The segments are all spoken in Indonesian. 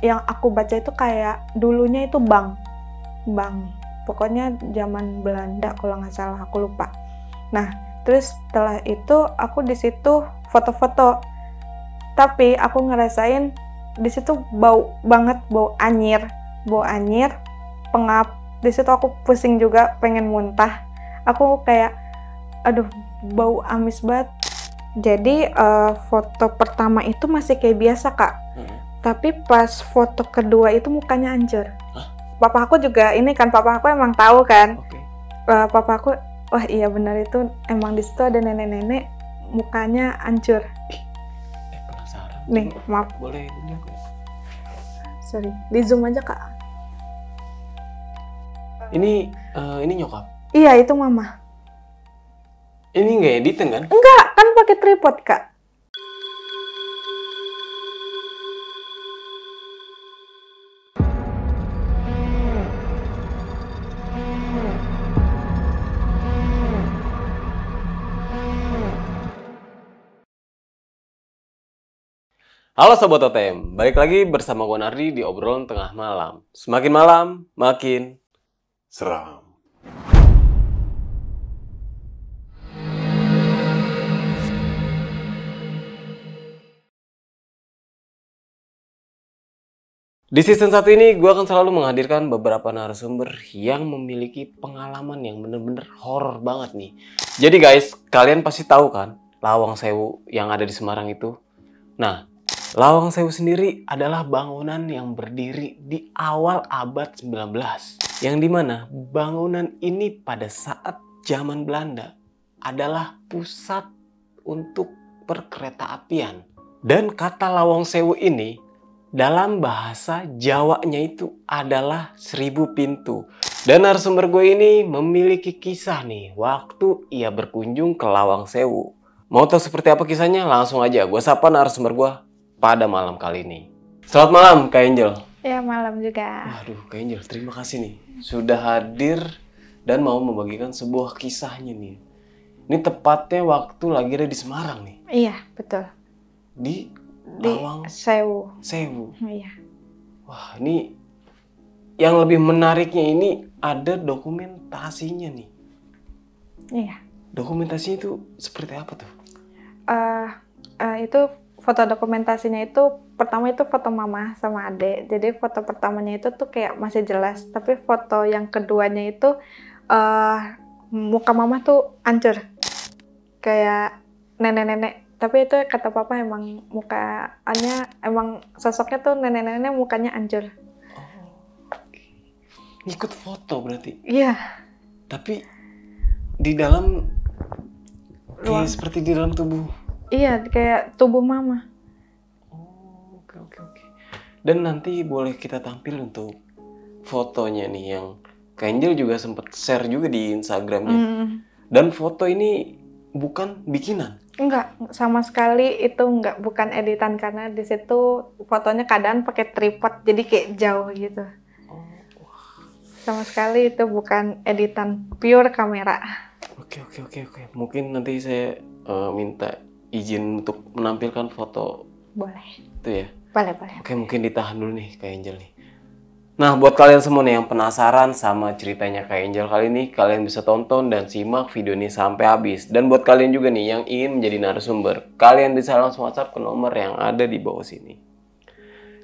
yang aku baca itu kayak dulunya itu bank. Pokoknya zaman Belanda kalau nggak salah, aku lupa. Nah, terus setelah itu aku di situ foto-foto. Tapi aku ngerasain di situ bau banget, bau anyir, pengap. Di situ aku pusing juga, pengen muntah. Aku kayak, aduh, bau amis banget. Jadi foto pertama itu masih kayak biasa, Kak. Tapi pas foto kedua itu mukanya hancur. Papa aku juga ini kan, papa aku emang tahu kan. Papa aku, wah iya benar itu emang di situ ada nenek-nenek mukanya hancur. Penasaran. Nih, maaf. Boleh lihat nggak? Sorry, di zoom aja, Kak. Ini nyokap. Iya, itu mama. Ini nggak editing kan? Enggak, kan pakai tripod, Kak. Halo Sobat OTM, balik lagi bersama gue Nardi di obrolan tengah malam. Semakin malam, makin seram. Di season 1 ini gue akan selalu menghadirkan beberapa narasumber yang memiliki pengalaman yang bener-bener horor banget nih. Jadi guys, kalian pasti tahu kan Lawang Sewu yang ada di Semarang itu? Nah, Lawang Sewu sendiri adalah bangunan yang berdiri di awal abad 19. Yang dimana bangunan ini pada saat zaman Belanda adalah pusat untuk perkeretaapian. Dan kata Lawang Sewu ini dalam bahasa Jawanya itu adalah 1000 pintu. Dan narasumber gue ini memiliki kisah nih waktu ia berkunjung ke Lawang Sewu. Mau tahu seperti apa kisahnya? Langsung aja gue sapa narasumber gue pada malam kali ini. Selamat malam Kak Angel. Ya, malam juga. Waduh Kak Angel, terima kasih nih sudah hadir dan mau membagikan sebuah kisahnya nih. Ini tepatnya waktu lagi ada di Semarang nih. Iya, betul. Di Lawang Sewu. Iya. Wah, ini yang lebih menariknya ini ada dokumentasinya nih. Iya. Dokumentasinya itu seperti apa tuh? Itu foto dokumentasinya itu pertama itu foto mama sama adek. Jadi foto pertamanya itu tuh kayak masih jelas, tapi foto yang keduanya itu muka mama tuh hancur kayak nenek-nenek. Tapi itu kata papa emang mukanya, emang sosoknya tuh nenek-nenek mukanya hancur. Ngikut foto berarti? Iya. Tapi di dalam kayak seperti di dalam tubuh. Iya, kayak tubuh mama. Oh, oke. Dan nanti boleh kita tampil untuk fotonya nih yang Kak Angel juga sempat share juga di Instagramnya. Dan foto ini bukan bikinan. Enggak, sama sekali itu bukan editan, karena di situ fotonya keadaan pakai tripod, jadi kayak jauh gitu. Sama sekali itu bukan editan, pure kamera. Oke. Mungkin nanti saya minta izin untuk menampilkan foto. Boleh. Itu ya? Boleh. Oke, mungkin ditahan dulu nih Kak Angel nih. Nah, buat kalian semua nih yang penasaran sama ceritanya Kak Angel kali ini, kalian bisa tonton dan simak video ini sampai habis. Dan buat kalian juga nih yang ingin menjadi narasumber, kalian bisa langsung WhatsApp ke nomor yang ada di bawah sini.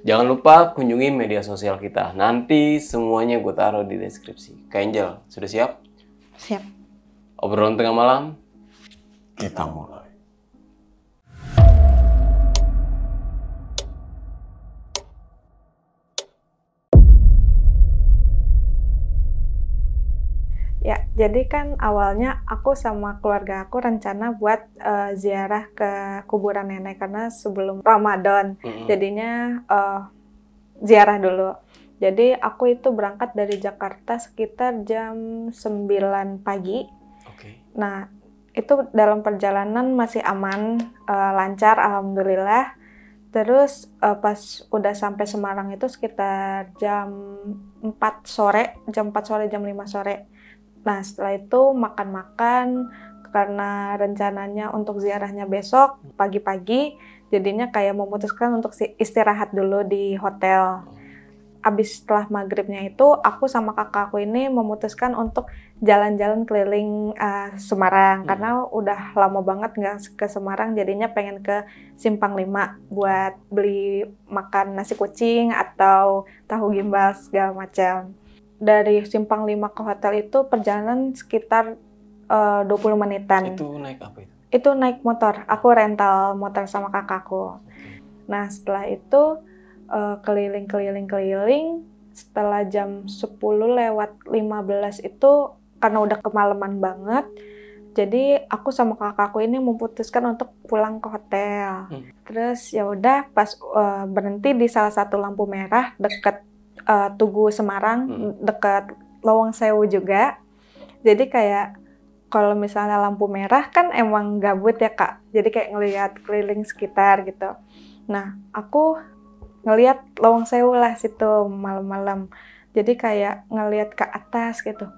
Jangan lupa kunjungi media sosial kita. Nanti semuanya gue taruh di deskripsi. Kak Angel, sudah siap? Siap. Obrolan tengah malam, Kita mulai. Ya, jadi kan awalnya aku sama keluarga aku rencana buat ziarah ke kuburan nenek karena sebelum Ramadan. Jadinya ziarah dulu. Jadi aku itu berangkat dari Jakarta sekitar jam 9 pagi. Nah, itu dalam perjalanan masih aman, lancar, alhamdulillah. Terus pas udah sampai Semarang itu sekitar jam 4 sore, jam 5 sore. Nah, setelah itu makan-makan karena rencananya untuk ziarahnya besok pagi-pagi. jadinya kayak memutuskan untuk istirahat dulu di hotel. Abis setelah maghribnya itu, aku sama kakakku ini memutuskan untuk jalan-jalan keliling Semarang. Karena udah lama banget nggak ke Semarang, jadinya pengen ke Simpang 5 buat beli makan nasi kucing atau tahu gimbal segala macam. Dari Simpang 5 ke hotel itu perjalanan sekitar 20 menitan. Itu naik apa itu? Itu naik motor. Aku rental motor sama kakakku. Nah, setelah itu keliling. Setelah jam 10:15 itu karena udah kemalaman banget, jadi aku sama kakakku ini memutuskan untuk pulang ke hotel. Terus ya udah pas berhenti di salah satu lampu merah dekat Tugu Semarang, dekat Lawang Sewu juga. Jadi kayak kalau misalnya lampu merah kan emang gabut ya Kak, jadi kayak ngelihat keliling sekitar gitu. Nah, aku ngelihat Lawang Sewu lah situ malam-malam. Jadi kayak ngelihat ke atas gitu.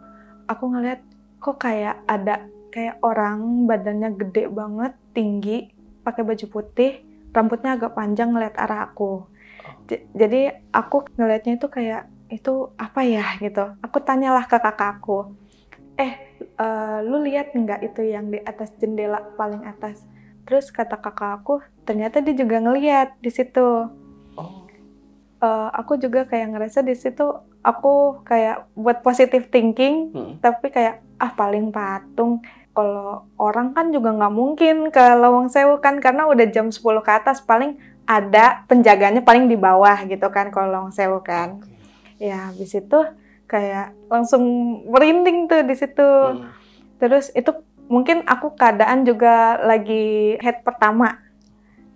Aku ngelihat kok kayak ada kayak orang badannya gede banget, tinggi, pakai baju putih, rambutnya agak panjang ngelihat arah aku. Jadi aku ngelihatnya itu kayak itu apa ya gitu. Aku tanyalah ke kakakku. Lu lihat nggak itu yang di atas jendela paling atas? Terus kata kakak aku, ternyata dia juga ngelihat di situ. Aku juga kayak ngerasa di situ aku kayak buat positive thinking, tapi kayak paling patung. Kalau orang kan juga nggak mungkin ke Lawang Sewu kan, karena udah jam 10 ke atas, paling ada penjaganya paling di bawah gitu kan kalau Lawang Sewu kan. Ya habis itu kayak langsung merinding tuh di situ. Terus itu mungkin aku keadaan juga lagi head pertama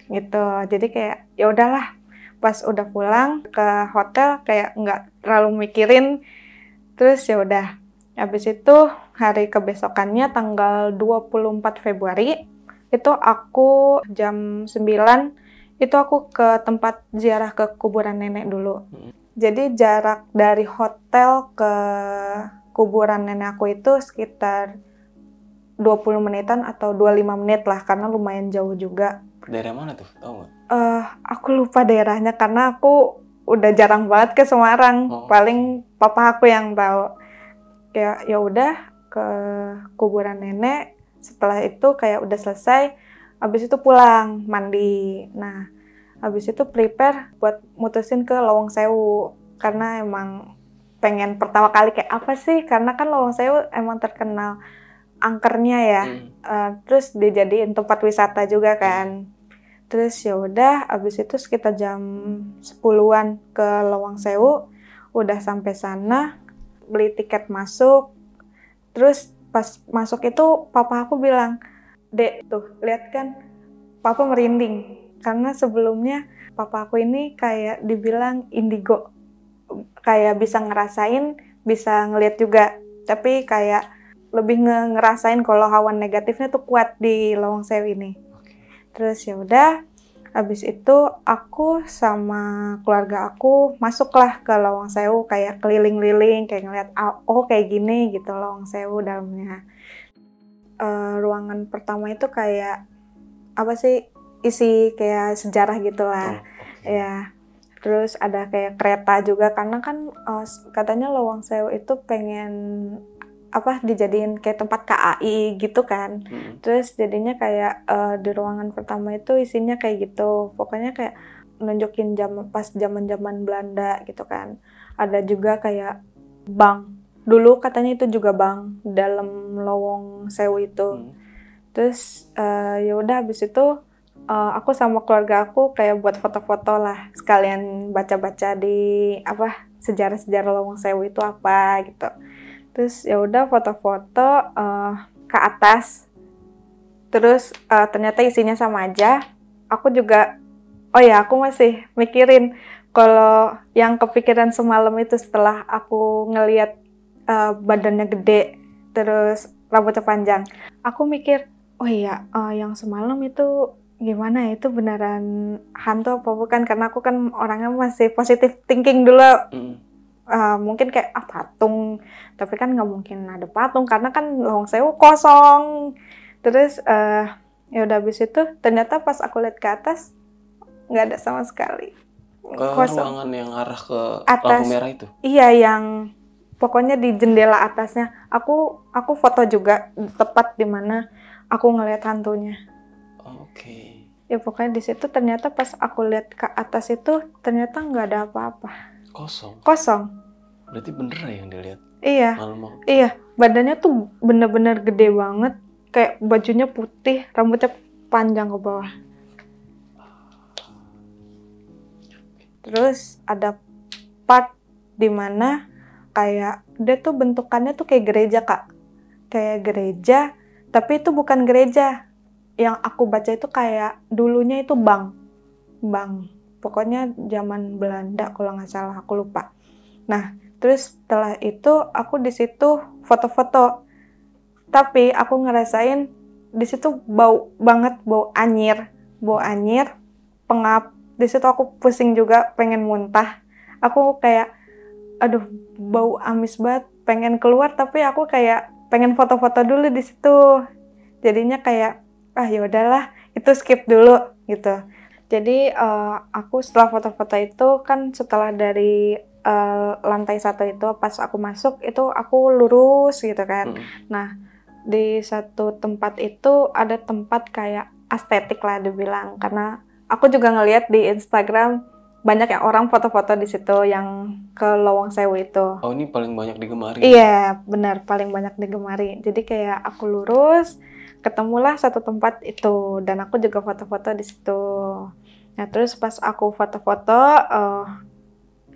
gitu, jadi kayak ya udahlah. Pas udah pulang ke hotel kayak nggak terlalu mikirin, terus ya udah. Habis itu hari kebesokannya tanggal 24 Februari itu aku jam 9 itu aku ke tempat ziarah ke kuburan nenek dulu. Jadi jarak dari hotel ke kuburan nenek aku itu sekitar 20 menitan atau 25 menit lah, karena lumayan jauh juga. Daerah mana tuh? Tahu nggak? Aku lupa daerahnya karena aku udah jarang banget ke Semarang. Paling papa aku yang tahu. Kayak ya udah ke kuburan nenek. Setelah itu kayak udah selesai, habis itu pulang mandi. Nah, habis itu prepare buat mutusin ke Lawang Sewu karena emang pengen pertama kali kayak apa sih? Karena kan Lawang Sewu emang terkenal angkernya ya. Terus dijadiin tempat wisata juga kan. Terus ya udah, abis itu sekitar jam 10-an ke Lawang Sewu, udah sampai sana, beli tiket masuk. Terus pas masuk itu papa aku bilang, "Dek, tuh lihat kan, papa merinding." Karena sebelumnya papa aku ini kayak dibilang indigo, kayak bisa ngerasain, bisa ngeliat juga. Tapi kayak lebih ngerasain kalau hawa negatifnya tuh kuat di Lawang Sewu ini. Terus ya udah, habis itu aku sama keluarga aku masuklah ke Lawang Sewu, kayak keliling-keliling, kayak ngeliat kayak gini gitu Lawang Sewu dalamnya. Ruangan pertama itu kayak apa sih, isi kayak sejarah gitulah. Ya. Terus ada kayak kereta juga karena kan katanya Lawang Sewu itu pengen dijadiin kayak tempat KAI gitu kan. Terus jadinya kayak di ruangan pertama itu isinya kayak gitu. Pokoknya kayak nunjukin pas zaman-zaman Belanda gitu kan. Ada juga kayak bank. Dulu katanya itu juga bank dalam Lawang Sewu itu. Terus ya udah habis itu aku sama keluarga aku kayak buat foto-foto lah, sekalian baca-baca di sejarah-sejarah Lawang Sewu itu apa gitu. Terus ya udah foto-foto ke atas. Terus ternyata isinya sama aja. Aku juga aku masih mikirin kalau yang kepikiran semalam itu setelah aku ngelihat badannya gede terus rambutnya panjang. Aku mikir, yang semalam itu gimana ya, itu beneran hantu apa bukan? Karena aku kan orangnya masih positive thinking dulu. Mungkin kayak patung, tapi kan nggak mungkin ada patung karena kan Lawang Sewu kosong. Terus ya udah habis itu ternyata pas aku lihat ke atas nggak ada sama sekali. Ke Kosong. ruangan yang arah ke Atas. lampu merah itu? Iya, yang pokoknya di jendela atasnya. Aku foto juga tepat di mana aku ngeliat hantunya. Oke. Ya pokoknya di situ ternyata pas aku lihat ke atas itu ternyata nggak ada apa-apa. Kosong. Berarti bener ya yang dilihat? Iya. Malam. Iya, badannya tuh bener-bener gede banget. Kayak bajunya putih, rambutnya panjang ke bawah. Terus ada part dimana kayak dia tuh bentukannya tuh kayak gereja, Kak. Kayak gereja, tapi itu bukan gereja. Yang aku baca itu kayak dulunya itu bank. Pokoknya zaman Belanda kalau nggak salah, aku lupa. Nah, terus setelah itu aku di situ foto-foto. Tapi aku ngerasain di situ bau banget, bau anyir, pengap. Di situ aku pusing juga, pengen muntah. Aku kayak aduh, bau amis banget, pengen keluar tapi aku kayak pengen foto-foto dulu di situ. Jadinya kayak ya udahlah, itu skip dulu gitu. Jadi aku setelah foto-foto itu kan setelah dari lantai 1 itu pas aku masuk itu aku lurus gitu kan. Nah, di satu tempat itu ada tempat kayak estetik lah dibilang, karena aku juga ngelihat di Instagram banyak yang orang foto-foto di situ yang ke Lowong Sewu itu. Oh, ini paling banyak digemari? Iya, benar, paling banyak digemari. Jadi kayak aku lurus, ketemulah satu tempat itu dan aku juga foto-foto di situ. Nah, terus pas aku foto-foto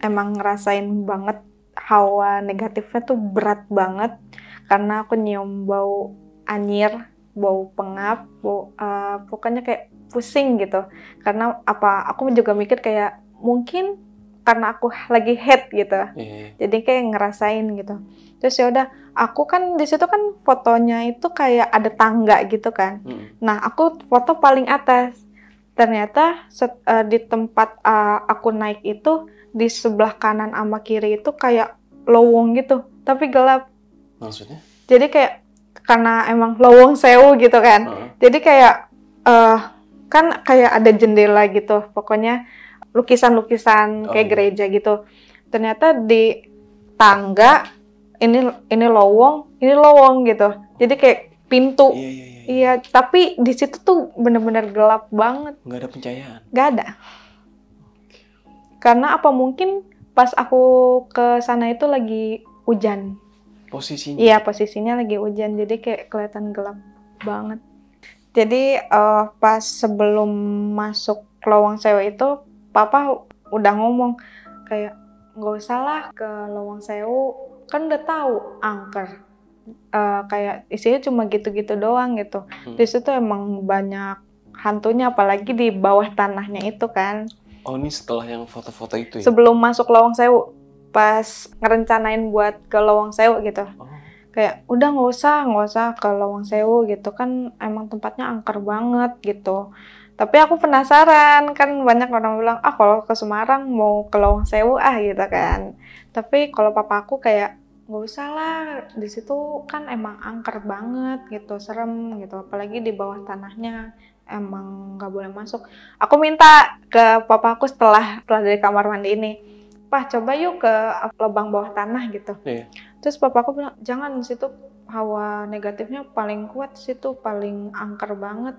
emang ngerasain banget hawa negatifnya tuh berat banget karena aku nyium bau anyir, bau pengap, pokoknya kayak pusing gitu. Karena aku juga mikir kayak mungkin karena aku lagi head gitu. Jadi kayak ngerasain gitu. Terus ya udah, aku kan di situ kan fotonya itu kayak ada tangga gitu kan. Nah, aku foto paling atas. Ternyata di tempat aku naik itu di sebelah kanan sama kiri itu kayak lowong gitu, tapi gelap. Maksudnya? Jadi kayak karena emang Lowong Sewu gitu kan. Jadi kayak kan kayak ada jendela gitu. Pokoknya lukisan-lukisan kayak gereja gitu. Ternyata di tangga ini lowong gitu. Jadi kayak pintu. Iya, tapi di situ tuh bener-bener gelap banget. Nggak ada pencahayaan? Nggak ada. Karena apa mungkin pas aku ke sana itu lagi hujan. Posisinya? Iya, posisinya lagi hujan, jadi kayak kelihatan gelap banget. Jadi pas sebelum masuk Lowong Sewu itu, Papa udah ngomong kayak nggak usah lah ke Lowong Sewu, kan udah tahu angker. Kayak isinya cuma gitu-gitu doang gitu. Di situ emang banyak hantunya, apalagi di bawah tanahnya itu kan. Oh, ini setelah yang foto-foto itu ya? Sebelum masuk Lowong Sewu, pas ngerencanain buat ke Lowong Sewu gitu. Kayak udah nggak usah ke Lowong Sewu gitu kan, emang tempatnya angker banget gitu. Tapi aku penasaran, kan banyak orang bilang kalau ke Semarang mau ke Lowong Sewu gitu kan. Tapi kalau papa aku kayak nggak usah lah, di situ kan emang angker banget gitu, serem gitu, apalagi di bawah tanahnya emang nggak boleh masuk. Aku minta ke papa aku setelah dari kamar mandi ini, "Pak, coba yuk ke lubang bawah tanah gitu." Terus papa aku bilang, "Jangan, di situ hawa negatifnya paling kuat, situ paling angker banget."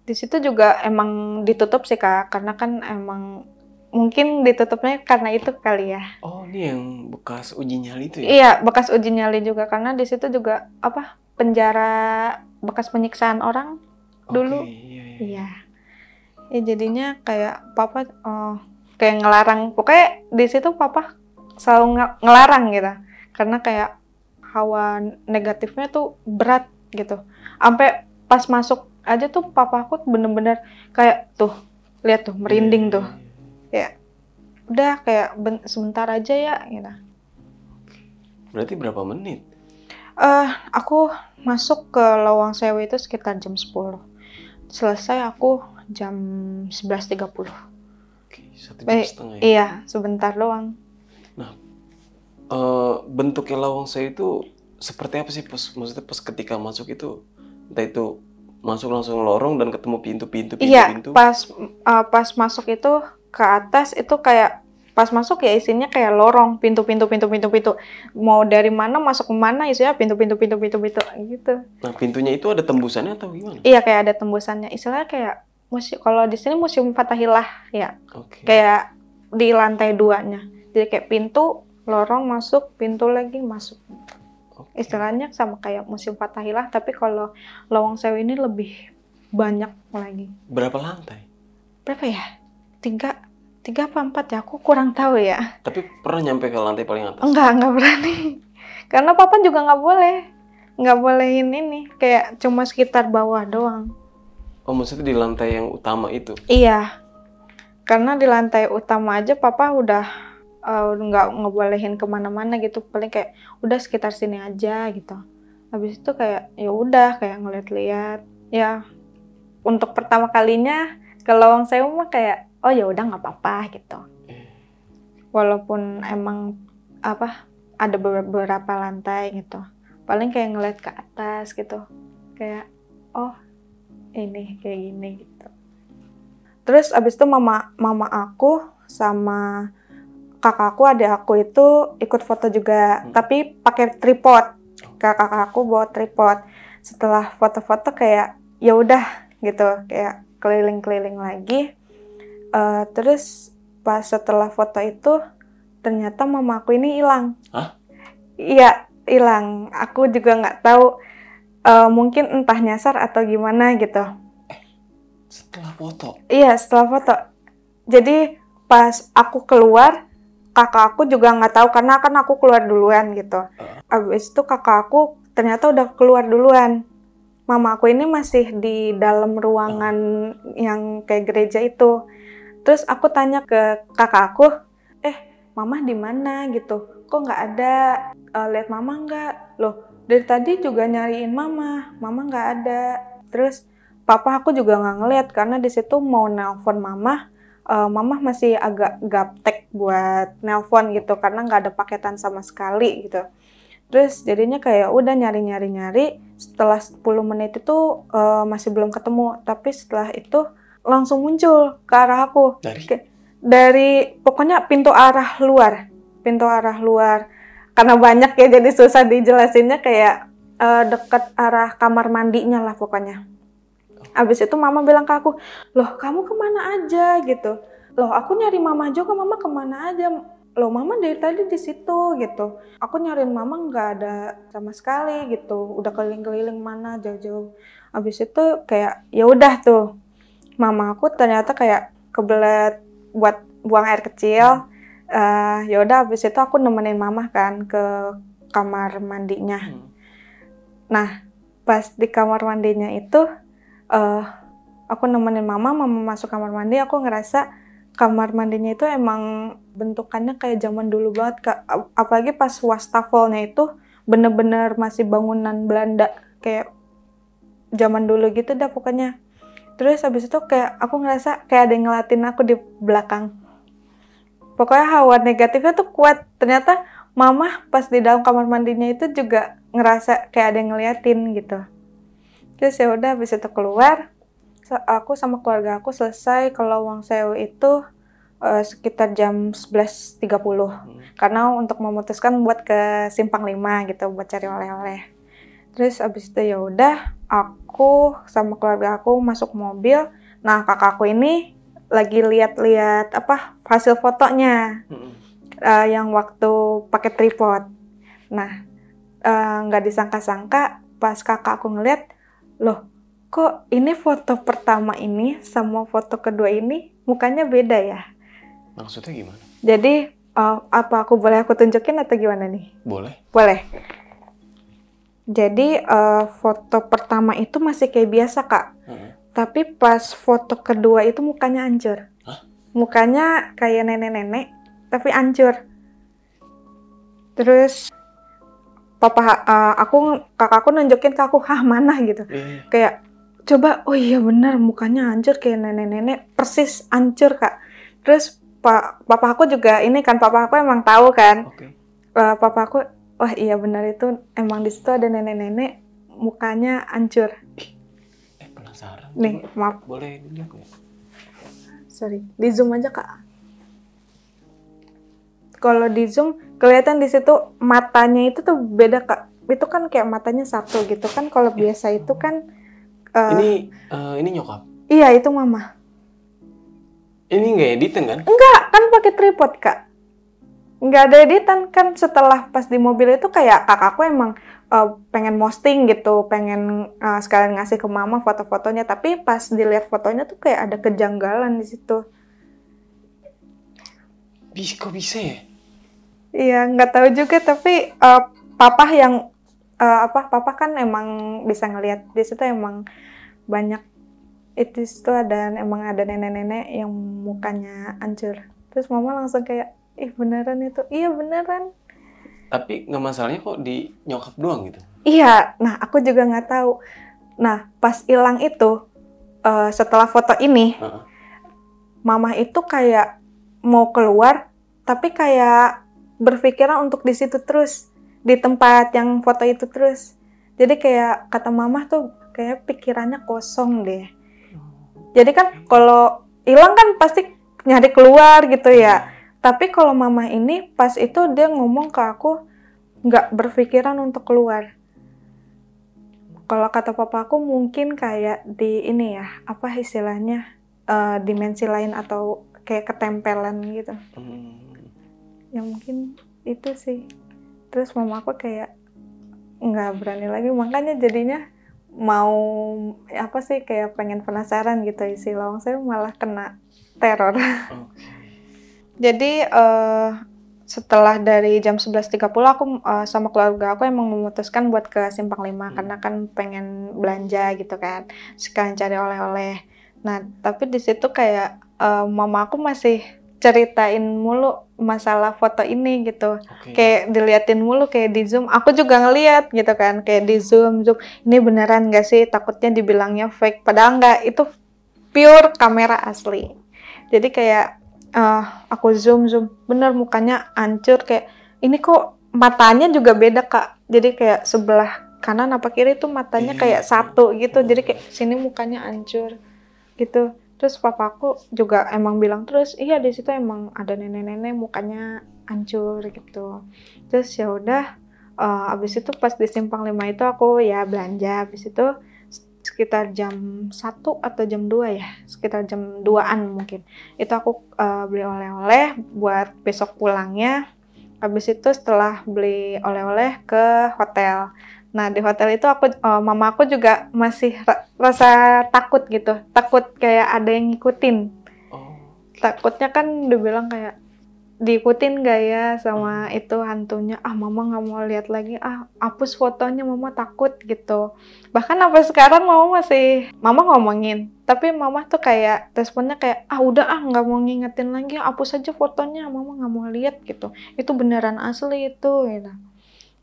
Di situ juga emang ditutup sih Kak, karena kan emang mungkin ditutupnya karena itu kali ya. Oh, ini yang bekas uji nyali itu ya? Iya, bekas uji nyali juga, karena di situ juga penjara bekas penyiksaan orang dulu. Iya. Ya jadinya kayak papa kayak ngelarang, pokoknya di situ papa selalu ngelarang gitu. Karena kayak hawa negatifnya tuh berat gitu. Sampai pas masuk aja tuh papa aku bener-bener kayak tuh, lihat tuh merinding tuh. Ya udah kayak sebentar aja ya gitu. Berarti berapa menit? Aku masuk ke Lowong Sewu itu sekitar jam 10. Selesai aku jam 11.30. Oke, 1 jam setengah ya? Iya, sebentar doang. Nah, bentuknya Lowong Sewu itu seperti apa sih? Maksudnya pas ketika masuk itu, entah itu masuk langsung lorong dan ketemu pintu-pintu. Iya, pas masuk itu ke atas itu kayak pas masuk ya isinya kayak lorong, pintu. Mau dari mana masuk ke mana isinya pintu gitu. Nah, pintunya itu ada tembusannya atau gimana? Iya, kayak ada tembusannya. Istilahnya kayak kalau di sini Museum Fathahillah ya. Oke. Kayak di lantai 2-nya. Jadi kayak pintu, lorong masuk, pintu lagi masuk. Oke. Istilahnya sama kayak Museum Fathahillah, tapi kalau Lawang Sewu ini lebih banyak lagi. Berapa lantai? Berapa ya? 3 apa 4 ya? Aku kurang tahu ya. Tapi pernah nyampe ke lantai paling atas? Enggak berani. Karena papa juga nggak bolehin ini. Kayak cuma sekitar bawah doang. Oh, maksudnya di lantai yang utama itu? Iya. Karena di lantai utama aja papa udah nggak ngebolehin kemana-mana gitu. Paling kayak udah sekitar sini aja gitu. Habis itu kayak ya udah kayak ngeliat-liat. Ya untuk pertama kalinya ke Lawang Sewu mah kayak oh ya udah nggak apa-apa gitu. Walaupun emang ada beberapa lantai gitu. Paling kayak ngeliat ke atas gitu. Kayak oh ini kayak gini gitu. Terus abis itu mama aku sama kakakku, adik aku itu ikut foto juga, tapi pakai tripod. Kakak aku bawa tripod. Setelah foto-foto kayak ya udah gitu, kayak keliling-keliling lagi. Terus pas setelah foto itu ternyata mama aku ini hilang. Hah? Iya, hilang. Aku juga nggak tahu. Mungkin entah nyasar atau gimana gitu. Setelah foto? Iya, setelah foto. Jadi pas aku keluar, kakak aku juga nggak tahu karena kan aku keluar duluan gitu. Abis itu kakak aku ternyata udah keluar duluan. Mama aku ini masih di dalam ruangan yang kayak gereja itu. Terus aku tanya ke kakak aku, mama di mana gitu? Kok nggak ada? Lihat mama nggak? Loh, dari tadi juga nyariin mama nggak ada. Terus papa aku juga nggak ngeliat karena di situ mau nelpon mama masih agak gaptek buat nelpon gitu karena nggak ada paketan sama sekali gitu. Terus jadinya kayak udah nyari. Setelah 10 menit itu masih belum ketemu. Tapi setelah itu langsung muncul ke arah aku. Dari pokoknya pintu arah luar. Karena banyak ya jadi susah dijelasinnya, kayak deket arah kamar mandinya lah pokoknya. Abis itu mama bilang ke aku, loh kamu kemana aja gitu. Loh aku nyari mama juga, mama kemana aja. Loh mama dari tadi di situ gitu. Aku nyariin mama nggak ada sama sekali gitu. Udah keliling-keliling mana jauh-jauh. Abis itu kayak ya udah tuh. Mama aku ternyata kayak kebelet buat buang air kecil. Ya udah abis itu aku nemenin mama kan ke kamar mandinya. Nah pas di kamar mandinya itu aku nemenin mama masuk kamar mandi. Aku ngerasa kamar mandinya itu emang bentukannya kayak zaman dulu banget Kak. Apalagi pas wastafelnya itu bener-bener masih bangunan Belanda, kayak zaman dulu gitu dah pokoknya. Terus habis itu kayak aku ngerasa kayak ada yang ngeliatin aku di belakang. Pokoknya hawa negatifnya tuh kuat. Ternyata mama pas di dalam kamar mandinya itu juga ngerasa kayak ada yang ngeliatin gitu. Terus ya udah habis itu keluar, aku sama keluarga aku selesai ke Lawang Sewu itu sekitar jam 11.30. Karena untuk memutuskan buat ke Simpang 5 gitu buat cari oleh-oleh. Terus abis itu ya udah aku sama keluarga aku masuk mobil. Nah kakakku ini lagi lihat-lihat hasil fotonya yang waktu pakai tripod. Nah nggak disangka-sangka pas kakak aku ngeliat, loh kok ini foto pertama ini sama foto kedua ini mukanya beda ya? Maksudnya gimana? Jadi apa aku tunjukin atau gimana nih? Boleh. Jadi foto pertama itu masih kayak biasa Kak. Tapi pas foto kedua itu mukanya hancur. Mukanya kayak nenek-nenek tapi hancur. Terus kakakku nunjukin ke aku, mana gitu. Kayak coba, oh iya benar mukanya hancur kayak nenek-nenek, persis hancur Kak. Terus papa aku juga ini kan, papa aku emang tahu kan. Papa aku, wah iya benar itu emang di situ ada nenek-nenek mukanya hancur. Penasaran. Nih, Coba, maaf. boleh dilihat nggak? Sorry, di zoom aja Kak. Kalau di zoom kelihatan di situ matanya itu tuh beda Kak. Itu kan kayak matanya satu gitu kan. Kalau biasa itu kan Ini nyokap. iya itu mama. Ini nggak editan kan? Enggak, kan pakai tripod Kak. Nggak ada editan kan. Setelah pas di mobil itu kayak kakakku emang pengen posting gitu, pengen sekalian ngasih ke mama foto-fotonya. Tapi pas dilihat fotonya tuh kayak ada kejanggalan di situ. Kok bisa ya? Iya, nggak tahu juga tapi papa yang papa kan emang bisa ngelihat di situ emang banyak itu emang ada nenek-nenek yang mukanya hancur. Terus mama langsung kayak, ih beneran itu, iya beneran. Tapi nggak masalahnya kok di nyokap doang gitu? Iya, nah aku juga nggak tahu. Nah pas hilang itu setelah foto ini, mama itu kayak mau keluar, tapi kayak berpikiran untuk di situ terus, di tempat yang foto itu terus. Jadi kayak kata mama tuh kayak pikirannya kosong deh. Jadi kan kalau hilang kan pasti nyari keluar gitu ya. Tapi kalau mama ini pas itu dia ngomong ke aku nggak berpikiran untuk keluar. Kalau kata papaku mungkin kayak di ini ya, apa istilahnya dimensi lain atau kayak ketempelan gitu. Ya mungkin itu sih. Terus mama aku kayak nggak berani lagi, makanya jadinya mau apa sih kayak pengen penasaran gitu isi lawang sewu malah kena teror. Jadi setelah dari jam 11.30 aku sama keluarga aku emang memutuskan buat ke Simpang 5 karena kan pengen belanja gitu kan, sekalian cari oleh-oleh. Nah tapi di situ kayak mama aku masih ceritain mulu masalah foto ini gitu. Kayak diliatin mulu, kayak di zoom. Aku juga ngeliat gitu kan, kayak di zoom. Ini beneran gak sih? Takutnya dibilangnya fake. Padahal enggak, itu pure kamera asli. Jadi kayak aku zoom. Bener mukanya hancur. Kayak ini kok matanya juga beda Kak. Jadi kayak sebelah kanan apa kiri tuh matanya kayak satu gitu. Jadi kayak sini mukanya hancur gitu. Terus papaku juga emang bilang terus, iya di situ emang ada nenek-nenek mukanya hancur gitu. Terus ya udah, abis itu pas di Simpang 5 itu aku ya belanja. Abis itu sekitar jam 1 atau jam 2 ya, sekitar jam 2-an mungkin. Itu aku beli oleh-oleh buat besok pulangnya. Abis itu setelah beli oleh-oleh ke hotel. Nah di hotel itu mama aku juga masih rasa takut gitu, takut kayak ada yang ngikutin. Takutnya kan dibilang kayak diikutin gak ya sama itu hantunya, mama nggak mau lihat lagi, hapus fotonya, mama takut gitu. Bahkan sampai sekarang mama ngomongin, tapi mama tuh kayak responnya kayak udah nggak mau ngingetin lagi, hapus aja fotonya, mama nggak mau lihat gitu. Itu beneran asli itu gitu.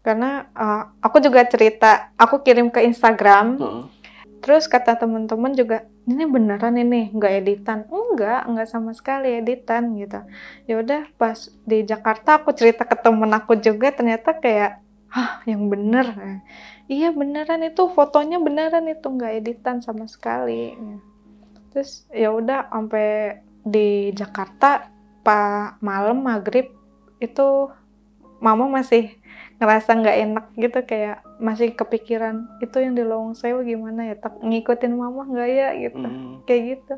Karena aku juga cerita, aku kirim ke Instagram, terus kata teman-teman juga, ini beneran ini, nggak editan? Enggak sama sekali editan gitu. Ya udah pas di Jakarta aku cerita ke temen aku juga, ternyata kayak, yang bener. Iya beneran itu, fotonya beneran itu, nggak editan sama sekali. Terus ya udah sampai di Jakarta, malam maghrib itu mama masih ngerasa nggak enak gitu, kayak masih kepikiran itu yang di Lawang Sewu gimana ya, ngikutin mama nggak ya gitu. Kayak gitu.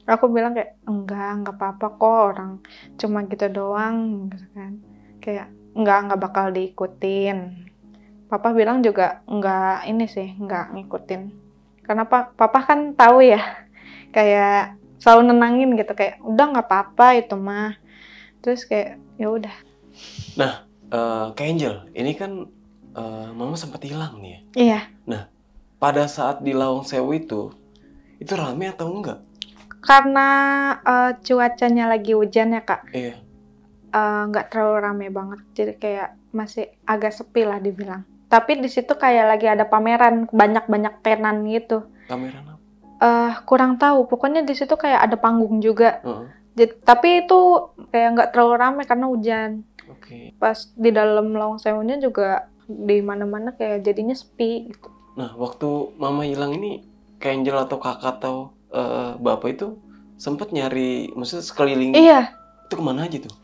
Aku bilang kayak enggak apa-apa kok, orang cuma gitu doang gitu kan. Kayak nggak bakal diikutin. Papa bilang juga nggak ngikutin. Karena papa kan tahu ya, kayak selalu nenangin gitu, kayak udah nggak apa-apa itu mah. Terus kayak ya udah. Nah, Kak Angel, ini kan mama sempat hilang nih ya? Iya. Nah, pada saat di Lawang Sewu itu rame atau enggak? Karena cuacanya lagi hujan ya Kak. Iya. Nggak terlalu rame banget, jadi kayak masih agak sepi lah dibilang. Tapi di situ kayak lagi ada pameran, banyak tenan gitu. Pameran apa? Kurang tahu, pokoknya di situ kayak ada panggung juga. Tapi itu kayak nggak terlalu rame karena hujan. Pas di dalam Lawang Sewunya juga di mana-mana kayak jadinya sepi gitu. Nah, waktu mama hilang ini Kak Angel atau kakak atau bapak itu sempat nyari, maksudnya sekeliling Iya, itu kemana aja tuh?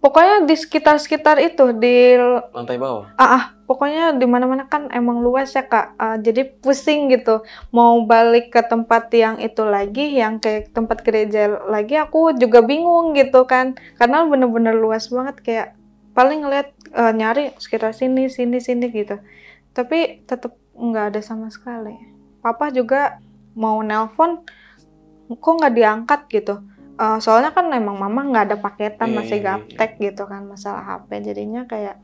pokoknya di sekitar-sekitar itu di Lantai bawah. pokoknya di mana-mana kan emang luas ya Kak. Jadi pusing gitu. Mau balik ke tempat yang itu lagi, yang kayak tempat gereja lagi, aku juga bingung gitu kan. Karena bener-bener luas banget, kayak paling ngeliat nyari sekitar sini, sini, sini gitu. Tapi tetap nggak ada sama sekali. Papa juga mau nelpon, kok nggak diangkat gitu. Soalnya kan emang mama nggak ada paketan, Iya, masih iya, iya. gaptek gitu kan masalah HP. Jadinya kayak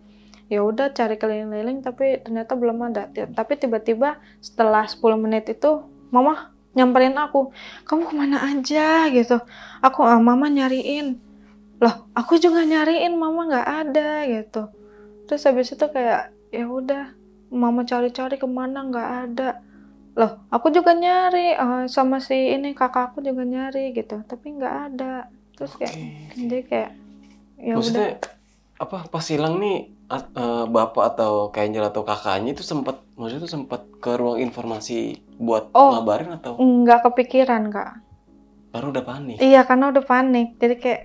ya udah cari keliling-keliling tapi ternyata belum ada. Tapi tiba-tiba setelah 10 menit itu mama nyamperin aku, kamu kemana aja gitu. Mama nyariin, loh aku juga nyariin, mama nggak ada gitu. Terus habis itu kayak ya udah mama cari-cari kemana nggak ada. Loh aku juga nyari, sama si ini kakak aku juga nyari gitu, tapi nggak ada. Terus kayak jadi kayak ya udah. Maksudnya apa pas hilang nih bapak atau Kak Angel atau kakaknya itu maksudnya sempat ke ruang informasi buat ngabarin atau Nggak kepikiran Kak. baru udah panik? Iya karena udah panik, jadi kayak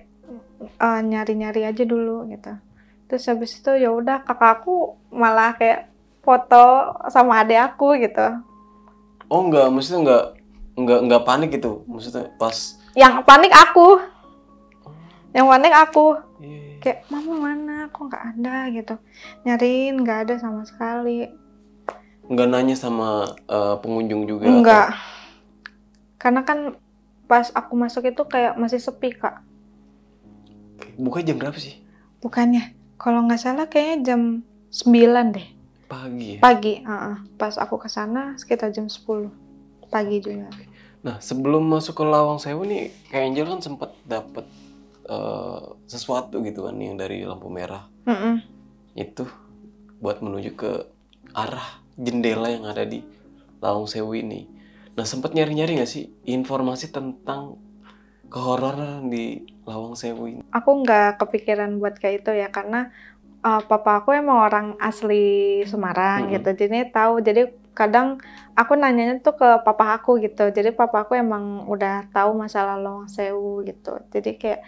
nyari-nyari aja dulu gitu. Terus habis itu ya udah kakak aku malah kayak foto sama adik aku gitu. Oh enggak, maksudnya enggak panik gitu, maksudnya pas Yang panik aku, Iya. kayak mama mana, kok nggak ada gitu. Nyariin nggak ada sama sekali. Enggak nanya sama pengunjung juga? Enggak, karena kan pas aku masuk itu kayak masih sepi Kak. Bukanya jam berapa sih? Bukannya, kalau nggak salah kayaknya jam 9 deh. Pagi ya? Pagi, pas aku kesana sekitar jam 10 pagi juga. Nah, sebelum masuk ke Lawang Sewu nih, Kak Angel kan sempat dapet sesuatu gitu kan yang dari lampu merah. Itu buat menuju ke arah jendela yang ada di Lawang Sewu ini. Nah, sempat nyari-nyari nggak sih informasi tentang kehororan di Lawang Sewu ini? Aku nggak kepikiran buat kayak itu ya, karena papa aku emang orang asli Semarang gitu, jadi tahu. Jadi kadang aku nanyanya tuh ke papa aku gitu. Jadi papa aku emang udah tahu masalah Lawang Sewu gitu. Jadi kayak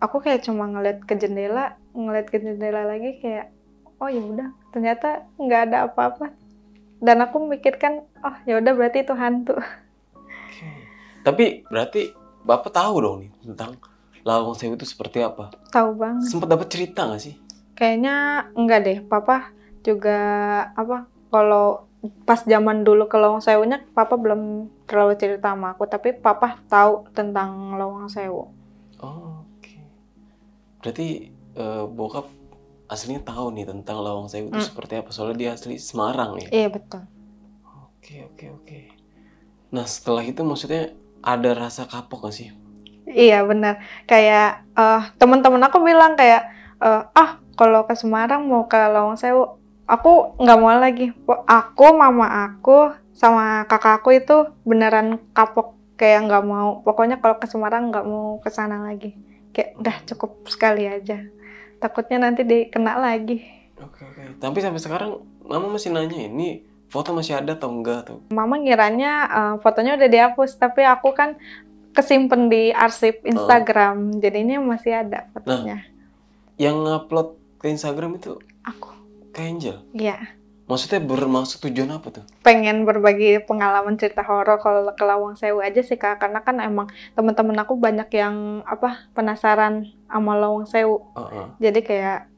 aku kayak cuma ngeliat ke jendela lagi kayak oh ya udah, ternyata nggak ada apa-apa. Dan aku mikirkan oh ya udah berarti itu hantu. Tapi berarti Bapak tahu dong nih tentang Lawang Sewu itu seperti apa? Tahu banget. Sempat dapat cerita nggak sih? Kayaknya enggak deh, papa juga kalau pas zaman dulu ke Lawang Sewunya papa belum terlalu cerita sama aku, tapi papa tahu tentang Lawang Sewu. Oh, oke. Berarti bokap aslinya tahu nih tentang Lawang Sewu itu seperti apa, soalnya dia asli Semarang ya? Iya betul. Oke. Nah, setelah itu maksudnya ada rasa kapok nggak sih? Iya benar. Kayak teman-teman aku bilang kayak kalau ke Semarang mau ke Lawang Sewu, aku nggak mau lagi. Aku, mama aku, sama kakak aku itu beneran kapok, kayak nggak mau. Pokoknya kalau ke Semarang nggak mau ke sana lagi. Kayak udah cukup sekali aja. Takutnya nanti dikena lagi. Oke. Tapi sampai sekarang mama masih nanya ini foto masih ada atau enggak tuh? Mama ngiranya fotonya udah dihapus, tapi aku kan kesimpen di arsip Instagram, jadinya masih ada fotonya. Nah, yang ngupload ke Instagram itu Aku. Kak Angel? Iya. Maksudnya bermaksud tujuan apa tuh? Pengen berbagi pengalaman cerita horor kalau ke Lawang Sewu aja sih Kak, karena kan emang teman-teman aku banyak yang penasaran sama Lawang Sewu. Jadi kayak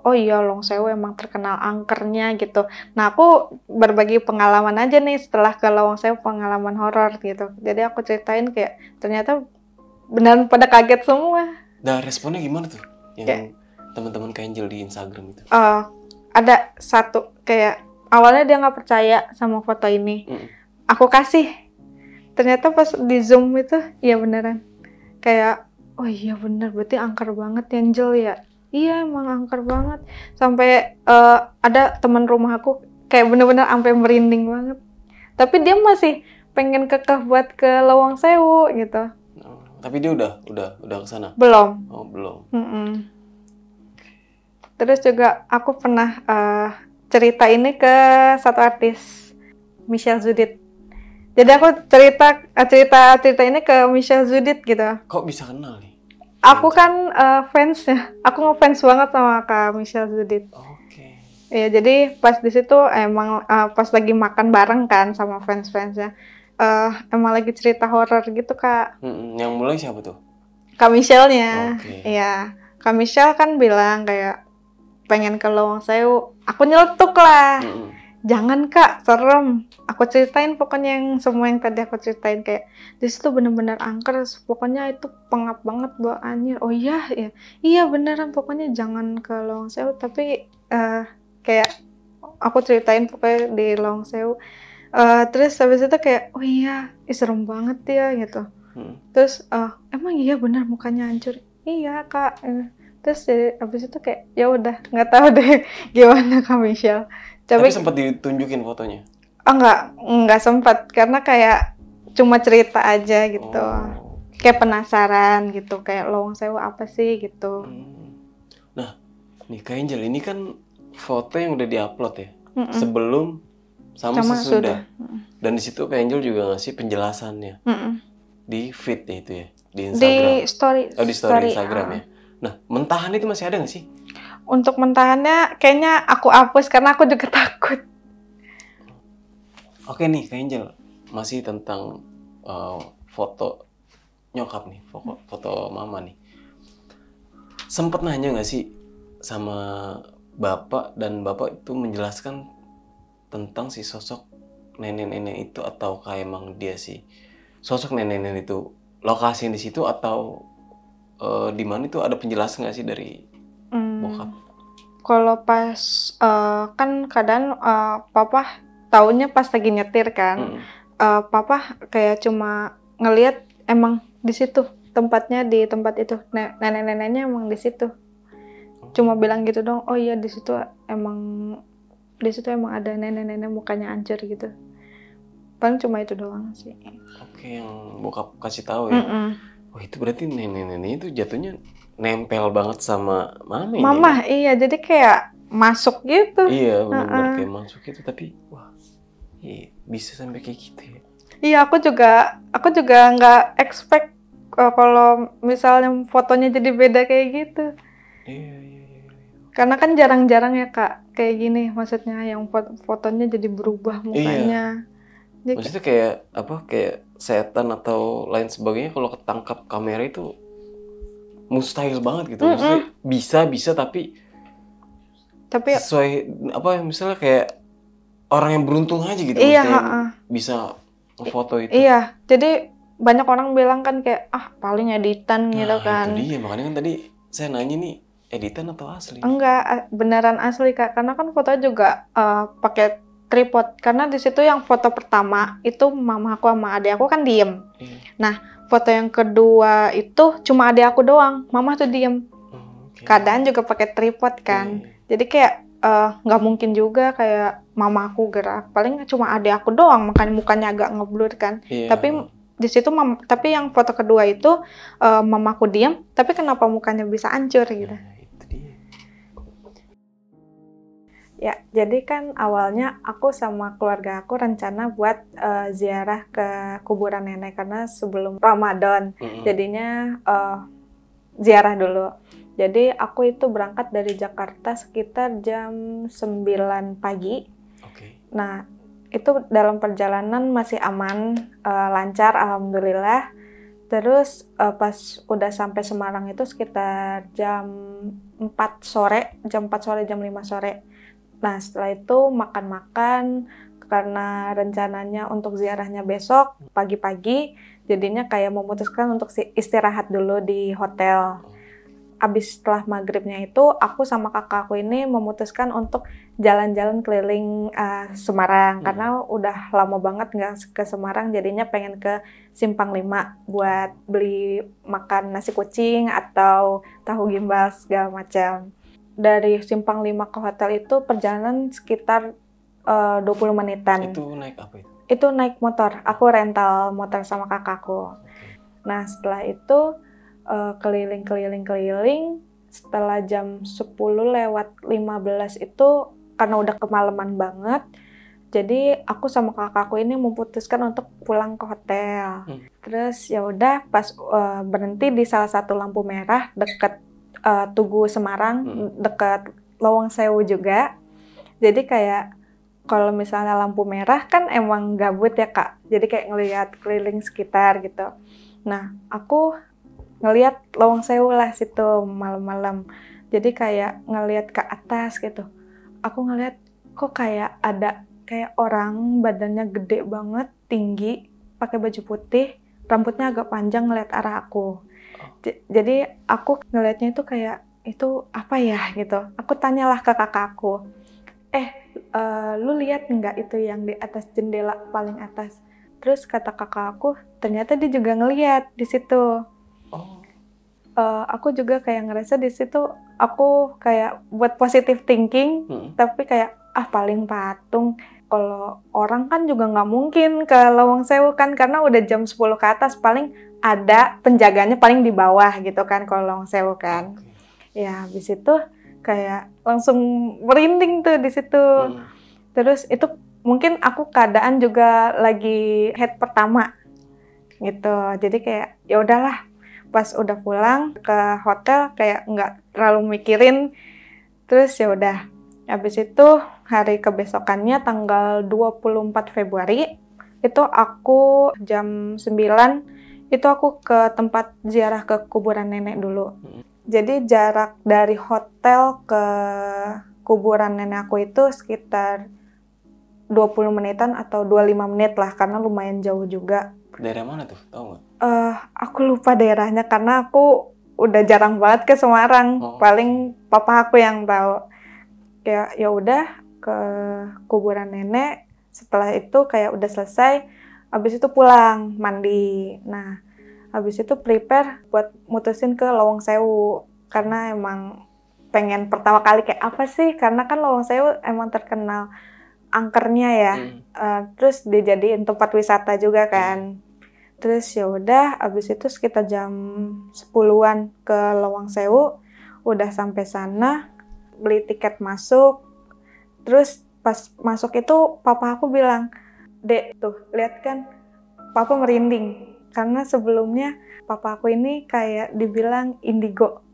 oh iya Lawang Sewu emang terkenal angkernya gitu. Nah aku berbagi pengalaman aja nih setelah ke Lawang Sewu, pengalaman horor gitu. Jadi aku ceritain kayak ternyata beneran pada kaget semua. Nah, responnya gimana tuh? Yang teman-teman Kak Angel di Instagram itu? Ada satu kayak awalnya dia nggak percaya sama foto ini. Aku kasih. Ternyata pas di zoom itu ya beneran. Kayak oh iya bener, berarti angker banget ya Angel ya. Iya emang angker banget. Sampai ada teman rumah aku kayak bener-bener sampai merinding banget. Tapi dia masih pengen kekeh buat ke Lawang Sewu gitu. Tapi dia udah ke sana? Belum. Oh, belum. Terus juga aku pernah cerita ini ke satu artis, Michelle Zudit. Jadi aku cerita ini ke Michelle Judith gitu. Kok bisa kenal nih? Aku kan fansnya. Aku ngefans banget sama Kak Michelle Judith. Oke. Iya, jadi pas di situ emang pas lagi makan bareng kan sama fans-fansnya. Emang lagi cerita horor gitu, Kak. Yang mulai siapa tuh? Kak Michelle-nya. Oke. Iya. Kak Michelle kan bilang kayak pengen ke Lawang Sewu. Aku nyeletuk lah. Jangan Kak, serem. Aku ceritain pokoknya yang semua yang tadi aku ceritain, kayak di situ bener-bener angker. Pokoknya itu pengap banget buat anjir. Oh iya, iya beneran. Pokoknya jangan ke Lawang Sewu. Tapi kayak aku ceritain pokoknya di Lawang Sewu. Terus habis itu kayak, oh iya, serem banget ya gitu. Terus emang iya bener mukanya hancur. Iya Kak. Terus habis itu kayak ya udah nggak tahu deh gimana Kak Michelle. Tapi sempat ditunjukin fotonya? Oh nggak sempat karena kayak cuma cerita aja gitu. Kayak penasaran gitu, kayak Lawang Sewu apa sih gitu. Nah, nih Kak Angel, ini kan foto yang udah diupload ya, sebelum sama sesudah. Dan di situ Kak Angel juga ngasih penjelasannya di feed ya itu ya, di Instagram. Di story. Di story Instagram ya. Nah, mentahan itu masih ada nggak sih? Untuk mentahannya kayaknya aku hapus karena aku juga takut. Oke nih Kak Angel, masih tentang foto nyokap nih, foto mama nih. Sempet nanya nggak sih sama bapak, dan bapak itu menjelaskan tentang si sosok nenek-nenek itu, atau kayak emang dia sih sosok nenek-nenek itu lokasi di situ, atau di mana itu ada penjelasan nggak sih dari bokap? Kalau pas kan kadang papa taunya pas lagi nyetir kan, papa kayak cuma ngelihat emang di situ tempatnya, di tempat itu nenek-neneknya emang di situ. Cuma bilang gitu dong, oh iya di situ emang ada nenek-nenek mukanya hancur gitu. Paling cuma itu doang sih. Oke, yang bokap kasih tahu ya. Oh itu berarti nenek-nenek itu jatuhnya nempel banget sama mama ini. Mama, iya, jadi kayak masuk gitu. Iya, benar-benar kayak masuk gitu, tapi wah, iya, bisa sampai kayak gitu ya. Iya, aku juga nggak expect kalau misalnya fotonya jadi beda kayak gitu. Iya. Karena kan jarang-jarang ya Kak, kayak gini, maksudnya yang fotonya jadi berubah mukanya. Iya. Maksudnya kayak apa? Kayak setan atau lain sebagainya kalau ketangkap kamera itu mustahil banget gitu. Maksudnya bisa tapi sesuai apa misalnya kayak orang yang beruntung aja gitu. Iya, bisa foto itu. Iya, jadi banyak orang bilang kan kayak paling editan gitu kan. Itu dia, makanya kan tadi saya nanya nih editan atau asli? Enggak, beneran asli Kak, karena kan foto juga pakai tripod. Karena di situ yang foto pertama itu mama aku sama adik aku kan diem. Nah, foto yang kedua itu cuma adik aku doang, mama tuh diem. Keadaan juga pakai tripod kan. Jadi kayak nggak mungkin juga kayak mama aku gerak. Paling cuma adik aku doang, makanya mukanya agak ngeblur kan. Tapi di situ tapi yang foto kedua itu mamaku diem, tapi kenapa mukanya bisa hancur gitu. Ya, jadi kan awalnya aku sama keluarga aku rencana buat ziarah ke kuburan nenek karena sebelum Ramadan. Jadinya ziarah dulu. Jadi aku itu berangkat dari Jakarta sekitar jam 9 pagi. Nah, itu dalam perjalanan masih aman, lancar alhamdulillah. Terus pas udah sampai Semarang itu sekitar jam 4 sore, jam 5 sore. Nah, setelah itu makan-makan, karena rencananya untuk ziarahnya besok pagi-pagi, jadinya kayak memutuskan untuk istirahat dulu di hotel. Abis setelah maghribnya itu, aku sama kakakku ini memutuskan untuk jalan-jalan keliling Semarang. Karena udah lama banget nggak ke Semarang, jadinya pengen ke Simpang 5 buat beli makan nasi kucing atau tahu gimbal segala macam. Dari Simpang 5 ke hotel itu perjalanan sekitar 20 menitan. Itu naik apa itu? Itu naik motor. Aku rental motor sama kakakku. Nah, setelah itu keliling. Setelah jam 10 lewat 15 itu, karena udah kemalaman banget, Jadi aku sama kakakku ini memutuskan untuk pulang ke hotel. Terus ya udah pas berhenti di salah satu lampu merah dekat Tugu Semarang, dekat Lawang Sewu juga. Jadi kayak kalau misalnya lampu merah kan emang gabut ya Kak. Jadi kayak ngelihat keliling sekitar gitu. Nah, aku ngelihat Lawang Sewu lah situ malam-malam. Jadi kayak ngelihat ke atas gitu. Aku ngelihat kok kayak ada kayak orang badannya gede banget, tinggi, pakai baju putih, rambutnya agak panjang ngeliat arah aku. Jadi aku ngeliatnya itu kayak, itu apa ya gitu. Aku tanyalah ke kakakku, lu lihat nggak itu yang di atas jendela paling atas? Terus kata kakak aku, ternyata dia juga ngeliat di situ. Aku juga kayak ngerasa di situ, aku kayak buat positive thinking, tapi kayak, paling patung. Kalau orang kan juga nggak mungkin ke Lawang Sewu kan, karena udah jam 10 ke atas, paling ada penjaganya paling di bawah gitu kan kalau Lawang Sewu kan. Ya habis itu kayak langsung merinding tuh di situ. Terus itu mungkin aku keadaan juga lagi head pertama gitu. Jadi kayak ya udahlah, pas udah pulang ke hotel kayak nggak terlalu mikirin. Terus ya udah. Habis itu hari kebesokannya tanggal 24 Februari itu aku jam 9 itu aku ke tempat ziarah ke kuburan nenek dulu. Jadi jarak dari hotel ke kuburan nenek aku itu sekitar 20 menitan atau 25 menit lah, karena lumayan jauh juga. Daerah mana tuh? Tahu nggak? Aku lupa daerahnya karena aku udah jarang banget ke Semarang. Paling papa aku yang tahu. Kayak ya udah ke kuburan nenek. Setelah itu kayak udah selesai, habis itu pulang mandi. Nah, habis itu prepare buat mutusin ke Lawang Sewu karena emang pengen pertama kali kayak apa sih, karena kan Lawang Sewu emang terkenal angkernya ya. Terus dijadiin tempat wisata juga kan. Terus ya udah, abis itu sekitar jam 10-an ke Lawang Sewu, udah sampai sana, beli tiket masuk. Terus pas masuk itu papa aku bilang, "Dek, tuh lihat kan, papa merinding." Karena sebelumnya papa aku ini kayak dibilang indigo,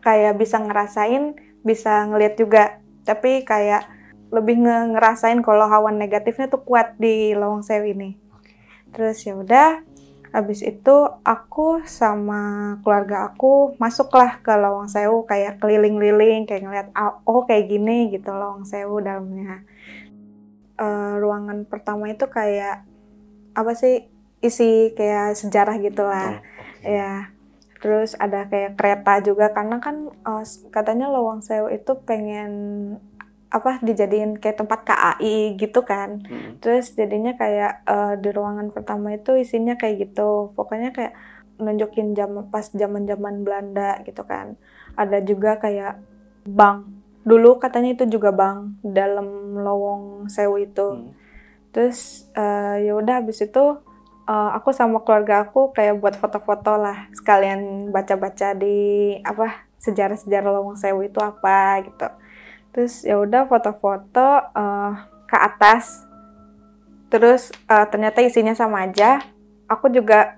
kayak bisa ngerasain, bisa ngeliat juga. Tapi kayak lebih ngerasain kalau hawa negatifnya tuh kuat di Lawang Sewu ini. Terus ya udah, habis itu aku sama keluarga aku masuklah ke Lawang Sewu, kayak keliling-liling, kayak ngeliat kayak gini gitu Lawang Sewu dalamnya. Ruangan pertama itu kayak apa sih, isi kayak sejarah gitulah. Ya. Terus ada kayak kereta juga karena kan katanya Lawang Sewu itu pengen dijadiin kayak tempat KAI gitu kan. Terus jadinya kayak di ruangan pertama itu isinya kayak gitu. Pokoknya kayak nunjukin pas zaman-zaman Belanda gitu kan. Ada juga kayak bank. Dulu katanya itu juga bank dalam Lawang Sewu itu. Terus ya udah habis itu aku sama keluarga aku kayak buat foto-foto lah, sekalian baca-baca di sejarah-sejarah Lawang Sewu itu apa gitu. Terus ya udah foto-foto ke atas. Terus ternyata isinya sama aja. Aku juga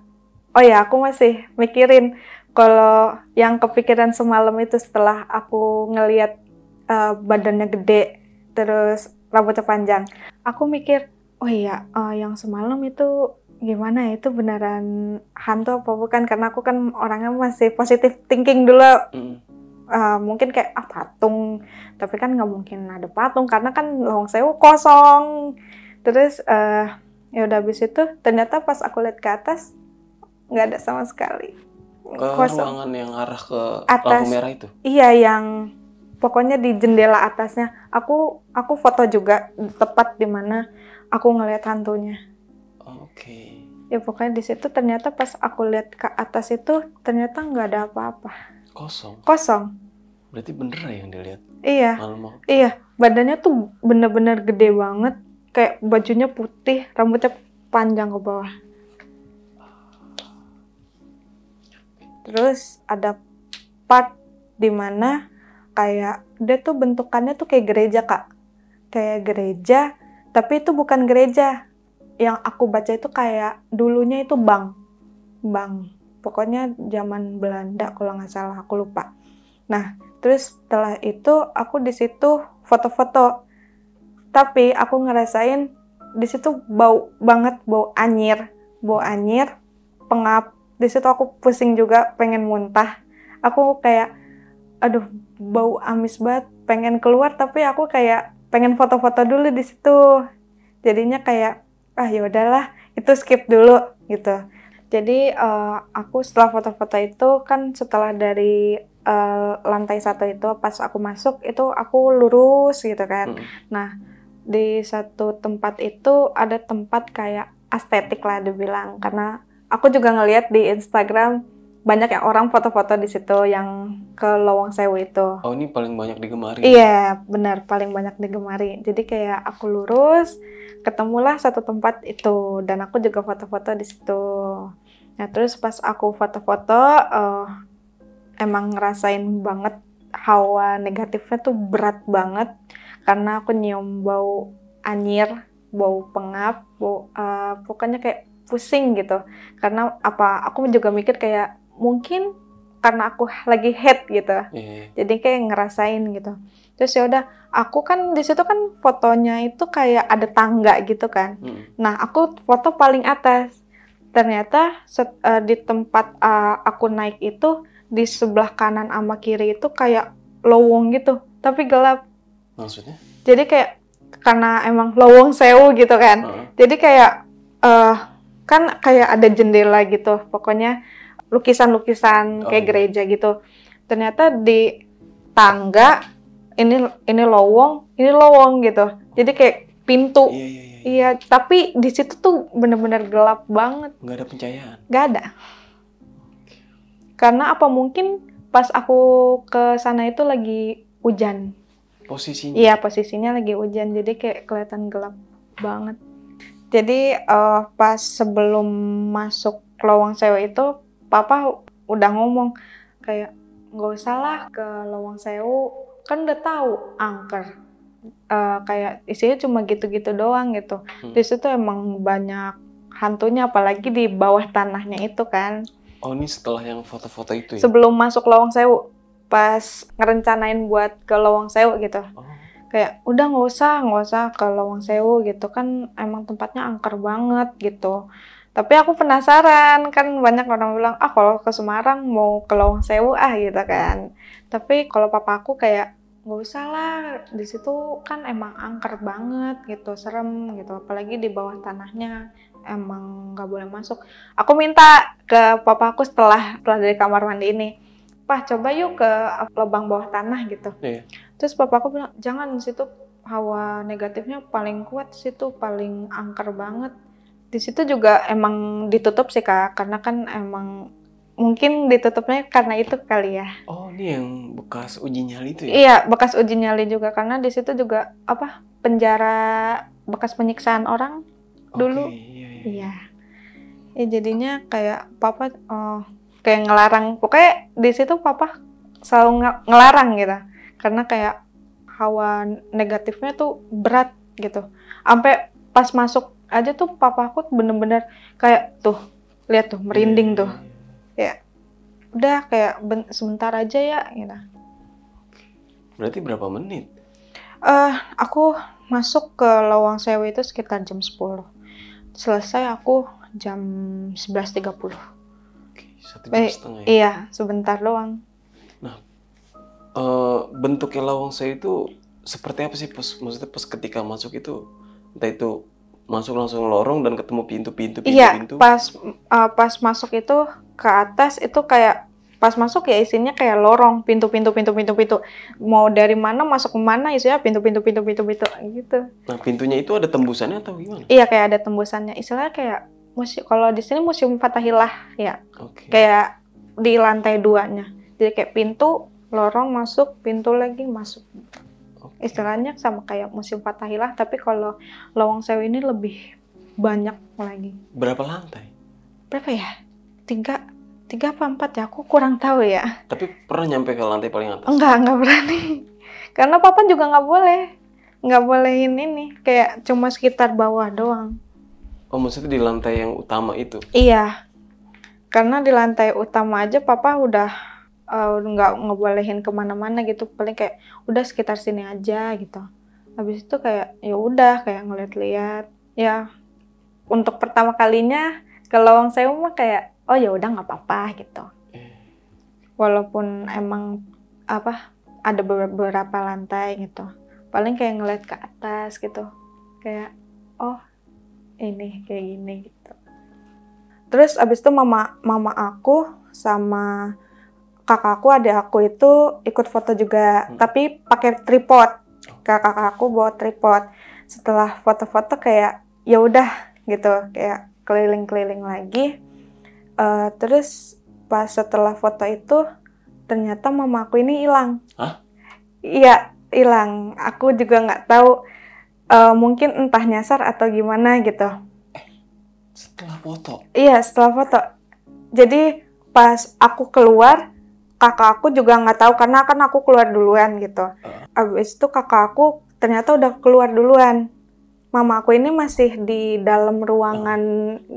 aku masih mikirin kalau yang kepikiran semalam itu setelah aku ngelihat badannya gede terus rambutnya panjang. Aku mikir, yang semalam itu gimana ya, itu beneran hantu apa bukan? Karena aku kan orangnya masih positive thinking dulu. Mungkin kayak patung, tapi kan nggak mungkin ada patung karena kan Lawang Sewu kosong. Terus ya udah habis itu ternyata pas aku lihat ke atas nggak ada sama sekali. Kosong. Ruangan yang arah ke atas, lampu merah itu? Iya, yang pokoknya di jendela atasnya. Aku foto juga tepat di mana aku ngelihat hantunya. Oke. Ya pokoknya di situ ternyata pas aku lihat ke atas itu ternyata nggak ada apa-apa. Kosong. Berarti bener ya yang dilihat? Iya. Iya, badannya tuh bener-bener gede banget. Kayak bajunya putih, rambutnya panjang ke bawah. Terus ada part dimana kayak dia tuh bentukannya tuh kayak gereja Kak. Kayak gereja, Tapi itu bukan gereja. Yang aku baca itu kayak dulunya itu bank. Pokoknya zaman Belanda kalau nggak salah, aku lupa. Nah, terus setelah itu aku di situ foto-foto. Tapi aku ngerasain di situ bau banget, bau anyir, pengap. Di situ aku pusing juga, pengen muntah. Aku kayak, aduh, bau amis banget, pengen keluar. Tapi aku kayak pengen foto-foto dulu di situ. Jadinya kayak, ya udahlah, itu skip dulu gitu. Jadi aku setelah foto-foto itu kan setelah dari lantai 1 itu pas aku masuk itu aku lurus gitu kan. Nah, di satu tempat itu ada tempat kayak estetik lah dibilang, karena aku juga ngelihat di Instagram banyak yang orang foto-foto di situ yang ke Lowong Sewu itu. Oh, ini paling banyak digemari. Iya, benar, paling banyak digemari. Jadi kayak aku lurus, ketemulah satu tempat itu dan aku juga foto-foto di situ. Nah, terus pas aku foto-foto emang ngerasain banget hawa negatifnya tuh berat banget karena aku nyium bau anyir, bau pengap, pokoknya kayak pusing gitu. Karena aku juga mikir kayak mungkin karena aku lagi head gitu. Jadi kayak ngerasain gitu. Terus ya udah, aku kan di situ kan fotonya itu kayak ada tangga gitu kan. Nah, aku foto paling atas. Ternyata di tempat aku naik itu di sebelah kanan sama kiri itu kayak lowong gitu, tapi gelap. Maksudnya? Jadi kayak karena emang Lowong Sewu gitu kan. Jadi kayak kan kayak ada jendela gitu. Pokoknya lukisan-lukisan kayak gereja gitu. Ternyata di tangga ini lowong gitu. Jadi kayak pintu. Iya, tapi di situ tuh bener-bener gelap banget. Nggak ada pencahayaan? Nggak ada. Karena apa mungkin pas aku ke sana itu lagi hujan. Posisinya? Iya, posisinya lagi hujan, jadi kayak kelihatan gelap banget. Jadi pas sebelum masuk Lowong Sewu itu, Papa udah ngomong kayak nggak usah lah ke Lowong Sewu, kan udah tahu angker. Kayak isinya cuma gitu-gitu doang gitu. Di situ emang banyak hantunya, apalagi di bawah tanahnya itu kan. Oh, ini setelah yang foto-foto itu ya? Sebelum masuk Lowong Sewu, pas ngerencanain buat ke Lowong Sewu gitu. Kayak udah nggak usah ke Lowong Sewu gitu kan, emang tempatnya angker banget gitu. Tapi aku penasaran, kan banyak orang bilang kalau ke Semarang mau ke Lowong Sewu gitu kan. Tapi kalau papa aku kayak nggak usah lah, di situ kan emang angker banget gitu, serem gitu, apalagi di bawah tanahnya emang nggak boleh masuk. Aku minta ke papa aku setelah dari kamar mandi ini, "Pak, coba yuk ke lubang bawah tanah gitu." Terus papa aku bilang, "Jangan, di situ hawa negatifnya paling kuat, situ paling angker banget." Di situ juga emang ditutup sih Kak, karena kan emang mungkin ditutupnya karena itu kali ya. Oh, ini yang bekas uji nyali itu ya? Iya, bekas uji nyali juga, karena di situ juga penjara bekas penyiksaan orang dulu. Iya. Ya jadinya kayak papa kayak ngelarang, pokoknya di situ papa selalu ngelarang gitu. Karena kayak hawa negatifnya tuh berat gitu. Sampai pas masuk aja tuh papa aku bener-bener kayak tuh, lihat tuh merinding tuh. Ya udah kayak sebentar aja ya gitu. Berarti berapa menit? Aku masuk ke Lowong Sewu itu sekitar jam 10. Selesai aku jam 11.30. Oke, 1 jam setengah ya? Iya, sebentar doang. Nah, bentuknya Lowong Sewu itu seperti apa sih? Maksudnya pas ketika masuk itu, entah itu masuk langsung lorong dan ketemu pintu-pintu? Iya, pas masuk itu ke atas itu kayak pas masuk ya isinya kayak lorong, pintu. Mau dari mana masuk ke mana isinya pintu gitu. Nah, pintunya itu ada tembusannya atau gimana? Iya, kayak ada tembusannya. Istilahnya kayak kalau di sini Museum Fathahillah ya. Kayak di lantai 2-nya. Jadi kayak pintu, lorong masuk, pintu lagi masuk. Istilahnya sama kayak Museum Fathahillah, tapi kalau Lowong Sewu ini lebih banyak lagi. Berapa lantai? Berapa ya? 3 apa 4 ya? Aku kurang tahu ya. Tapi pernah nyampe ke lantai paling atas? Enggak berani. Karena papa juga nggak boleh. nggak bolehin ini, kayak cuma sekitar bawah doang. Oh, maksudnya di lantai yang utama itu? Iya, karena di lantai utama aja papa udah nggak ngebolehin kemana-mana gitu, paling kayak udah sekitar sini aja gitu. Habis itu kayak ya udah kayak ngeliat-liat ya, untuk pertama kalinya ke Lawang Sewu mah kayak oh ya udah nggak apa-apa gitu, walaupun emang apa ada beberapa lantai gitu, paling kayak ngeliat ke atas gitu, kayak oh ini kayak gini gitu. Terus abis itu mama aku sama kakakku, adik aku itu ikut foto juga, tapi pakai tripod. Kakak aku bawa tripod. Setelah foto-foto kayak ya udah gitu, kayak keliling-keliling lagi. Terus pas setelah foto itu ternyata mama aku ini hilang. Hah? Iya, hilang. Aku juga nggak tahu, mungkin entah nyasar atau gimana gitu. Setelah foto? Iya, setelah foto. Jadi pas aku keluar, kakak aku juga nggak tahu karena kan aku keluar duluan gitu. Abis itu kakak aku ternyata udah keluar duluan. Mama aku ini masih di dalam ruangan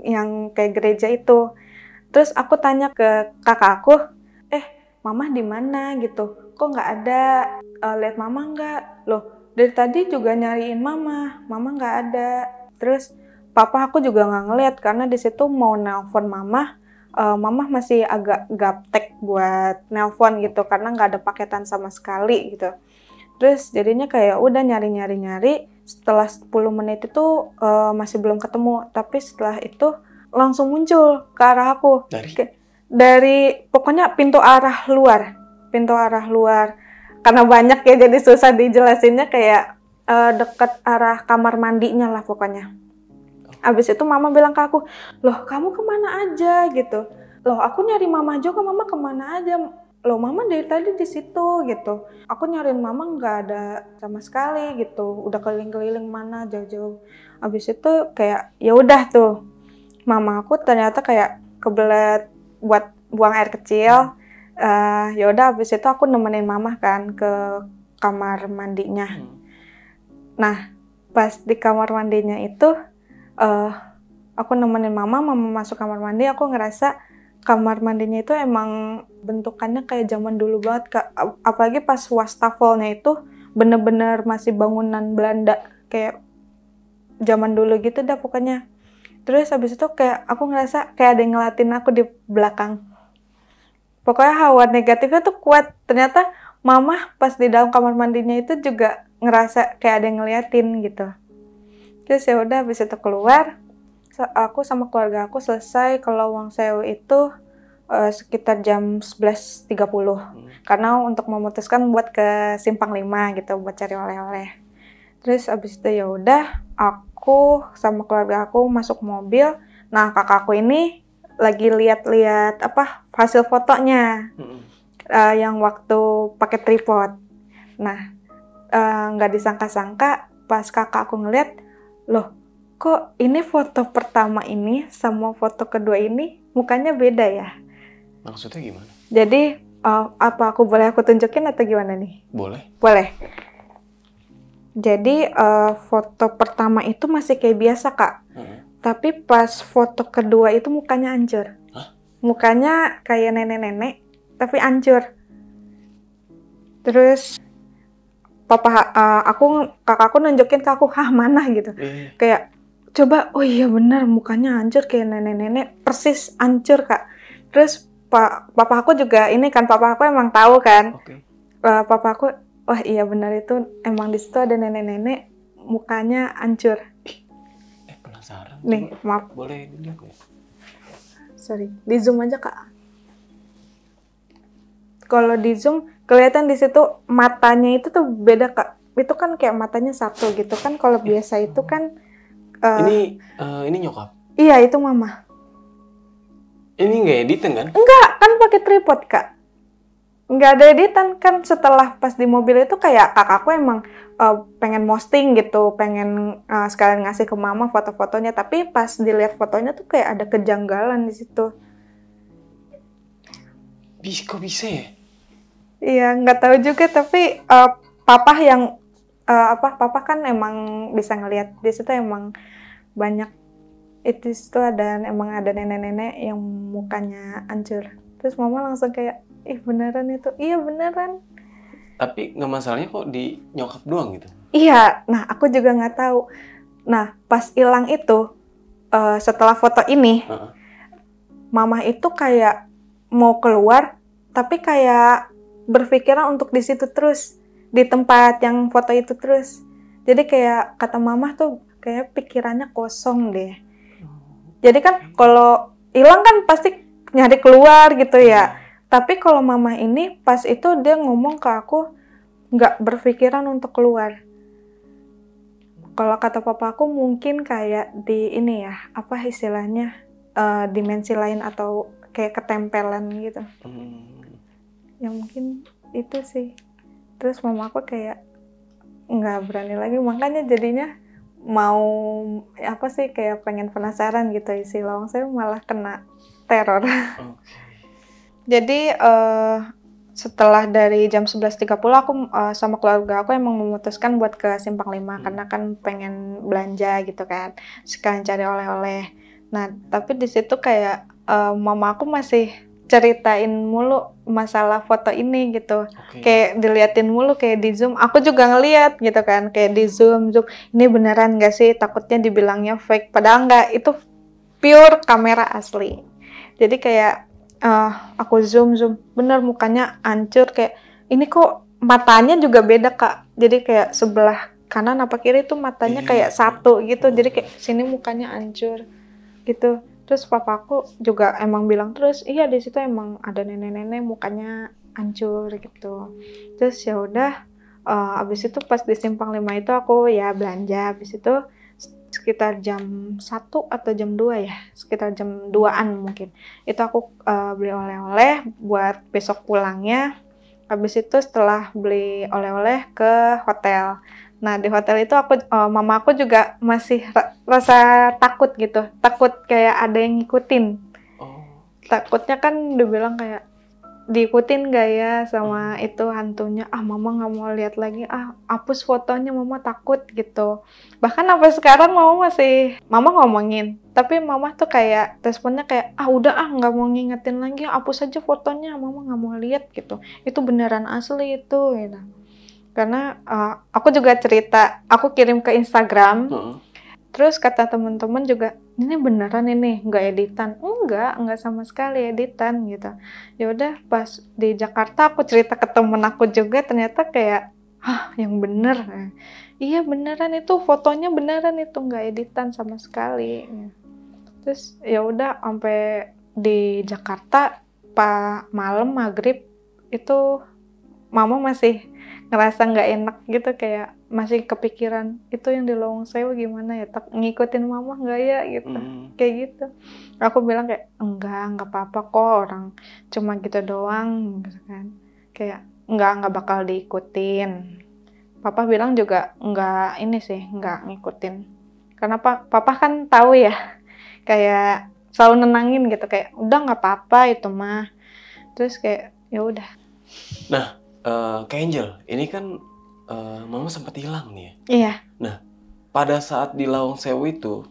yang kayak gereja itu. Terus aku tanya ke kakak aku, mama di mana gitu? Kok nggak ada? Lihat mama nggak? Loh, dari tadi juga nyariin mama nggak ada. Terus papa aku juga nggak ngeliat karena di situ mau nelpon mama. Mama masih agak gaptek buat nelpon gitu karena nggak ada paketan sama sekali gitu. Terus jadinya kayak udah nyari. Setelah 10 menit itu masih belum ketemu. Tapi setelah itu langsung muncul ke arah aku. Dari pokoknya pintu arah luar. Karena banyak ya jadi susah dijelasinnya, kayak deket arah kamar mandinya lah pokoknya. Abis itu mama bilang ke aku, loh kamu kemana aja gitu. Loh aku nyari mama juga, mama kemana aja. Loh mama dari tadi di situ gitu. Aku nyariin mama nggak ada sama sekali gitu. Udah keliling-keliling mana jauh-jauh. Abis itu kayak ya udah tuh. Mama aku ternyata kayak kebelet buat buang air kecil. Ya udah abis itu aku nemenin mama kan ke kamar mandinya. Nah pas di kamar mandinya itu aku nemenin mama masuk kamar mandi, aku ngerasa kamar mandinya itu emang bentukannya kayak zaman dulu banget, Kak. Apalagi pas wastafelnya itu bener-bener masih bangunan Belanda, kayak zaman dulu gitu dah pokoknya. Terus habis itu kayak aku ngerasa kayak ada yang ngeliatin aku di belakang. Pokoknya hawa negatifnya tuh kuat. Ternyata mama pas di dalam kamar mandinya itu juga ngerasa kayak ada yang ngeliatin gitu. Terus ya udah habis itu keluar, aku sama keluarga aku selesai ke Lawang Sewu itu sekitar jam 11.30. Karena untuk memutuskan buat ke Simpang 5 gitu buat cari oleh-oleh. Terus habis itu ya udah aku sama keluarga aku masuk mobil. Nah, kakakku ini lagi lihat-lihat hasil fotonya. Yang waktu pakai tripod. Nah, nggak disangka-sangka pas kakak aku ngeliat, loh kok ini foto pertama ini sama foto kedua ini mukanya beda ya? Maksudnya gimana? Jadi apa aku tunjukin atau gimana nih? Boleh. Jadi foto pertama itu masih kayak biasa, Kak. Tapi pas foto kedua itu mukanya hancur. Mukanya kayak nenek-nenek tapi hancur. Terus kakakku nunjukin ke aku, mana gitu. Kayak coba, oh iya benar mukanya hancur kayak nenek-nenek, persis hancur, Kak. Terus papa aku juga ini kan, papa aku emang tahu kan. Papa aku, wah iya benar itu emang di situ ada nenek-nenek mukanya hancur. Penasaran. Nih, maaf. Boleh dilihat nggak? Sorry, di zoom aja, Kak. Kalau di zoom kelihatan di situ matanya itu tuh beda, Kak. Itu kan kayak matanya satu gitu kan. Kalau biasa itu kan ini nyokap? Iya, itu mama. Ini nggak editan kan? Enggak, kan pakai tripod, Kak. Nggak ada editan kan. Setelah pas di mobil itu kayak kakakku emang pengen posting gitu, pengen sekalian ngasih ke mama foto-fotonya. Tapi pas dilihat fotonya tuh kayak ada kejanggalan di situ. Kok bisa ya? Iya, nggak tahu juga, tapi papa yang papa kan emang bisa ngelihat di situ emang banyak itu ada nenek-nenek yang mukanya hancur. Terus mama langsung kayak, ih beneran itu, iya beneran. Tapi nggak masalahnya kok di nyokap doang gitu? Iya, nah aku juga nggak tahu. Nah pas hilang itu setelah foto ini, mama itu kayak mau keluar, tapi kayak berpikiran untuk di situ terus, di tempat yang foto itu terus. Jadi kayak kata mama tuh kayak pikirannya kosong deh. Jadi kan kalau hilang kan pasti nyari keluar gitu ya. Tapi kalau mama ini pas itu dia ngomong ke aku nggak berpikiran untuk keluar. Kalau kata papa aku mungkin kayak di ini ya, apa istilahnya, dimensi lain atau kayak ketempelan gitu. Ya mungkin itu sih. Terus mama aku kayak nggak berani lagi, makanya jadinya mau apa sih kayak pengen penasaran gitu isi lawang sewu, malah kena teror. Jadi setelah dari jam 11.30 aku sama keluarga aku emang memutuskan buat ke Simpang 5 karena kan pengen belanja gitu kan, sekalian cari oleh-oleh. Nah tapi di situ kayak mama aku masih ceritain mulu masalah foto ini gitu, kayak diliatin mulu, kayak di zoom. Aku juga ngeliat gitu kan, kayak di zoom, ini beneran gak sih, takutnya dibilangnya fake, padahal nggak, itu pure kamera asli. Jadi kayak aku zoom, bener mukanya hancur, kayak ini kok matanya juga beda kak, jadi kayak sebelah kanan apa kiri tuh matanya kayak satu gitu, jadi kayak sini mukanya hancur gitu. Terus papaku juga emang bilang terus, iya di situ emang ada nenek-nenek mukanya hancur gitu. Terus ya udah, abis itu pas di Simpang 5 itu aku ya belanja, abis itu sekitar jam 1 atau jam 2 ya, sekitar jam 2-an mungkin. Itu aku beli oleh-oleh buat besok pulangnya. Habis itu setelah beli oleh-oleh ke hotel. Nah di hotel itu aku, mama aku juga masih rasa takut gitu, takut kayak ada yang ngikutin. Takutnya kan dibilang kayak diikutin gak ya sama itu hantunya, mama nggak mau lihat lagi, hapus fotonya, mama takut gitu. Bahkan sampai sekarang mama ngomongin, tapi mama tuh kayak responnya kayak udah nggak mau ngingetin lagi, hapus aja fotonya, mama nggak mau lihat gitu, itu beneran asli itu gitu. Karena aku juga cerita, aku kirim ke Instagram, terus kata teman-teman juga, ini beneran ini, nggak editan? Enggak sama sekali editan gitu. Ya udah pas di Jakarta aku cerita ke temen aku juga, ternyata kayak, yang bener. Iya beneran itu, fotonya beneran itu, nggak editan sama sekali. Terus ya udah sampai di Jakarta, malam maghrib itu mama masih ngerasa nggak enak gitu, kayak masih kepikiran itu yang di Lawang Sewu gimana ya, ngikutin mama nggak ya gitu, kayak gitu. Aku bilang kayak nggak apa-apa kok, orang cuma gitu doang gitu kan, kayak nggak bakal diikutin. Papa bilang juga nggak ngikutin, karena papa kan tahu ya, kayak selalu nenangin gitu, kayak udah nggak apa-apa itu mah. Terus kayak ya udah. Nah Kak Angel, ini kan mama sempat hilang nih ya? Iya. Nah, pada saat di Lawang Sewu itu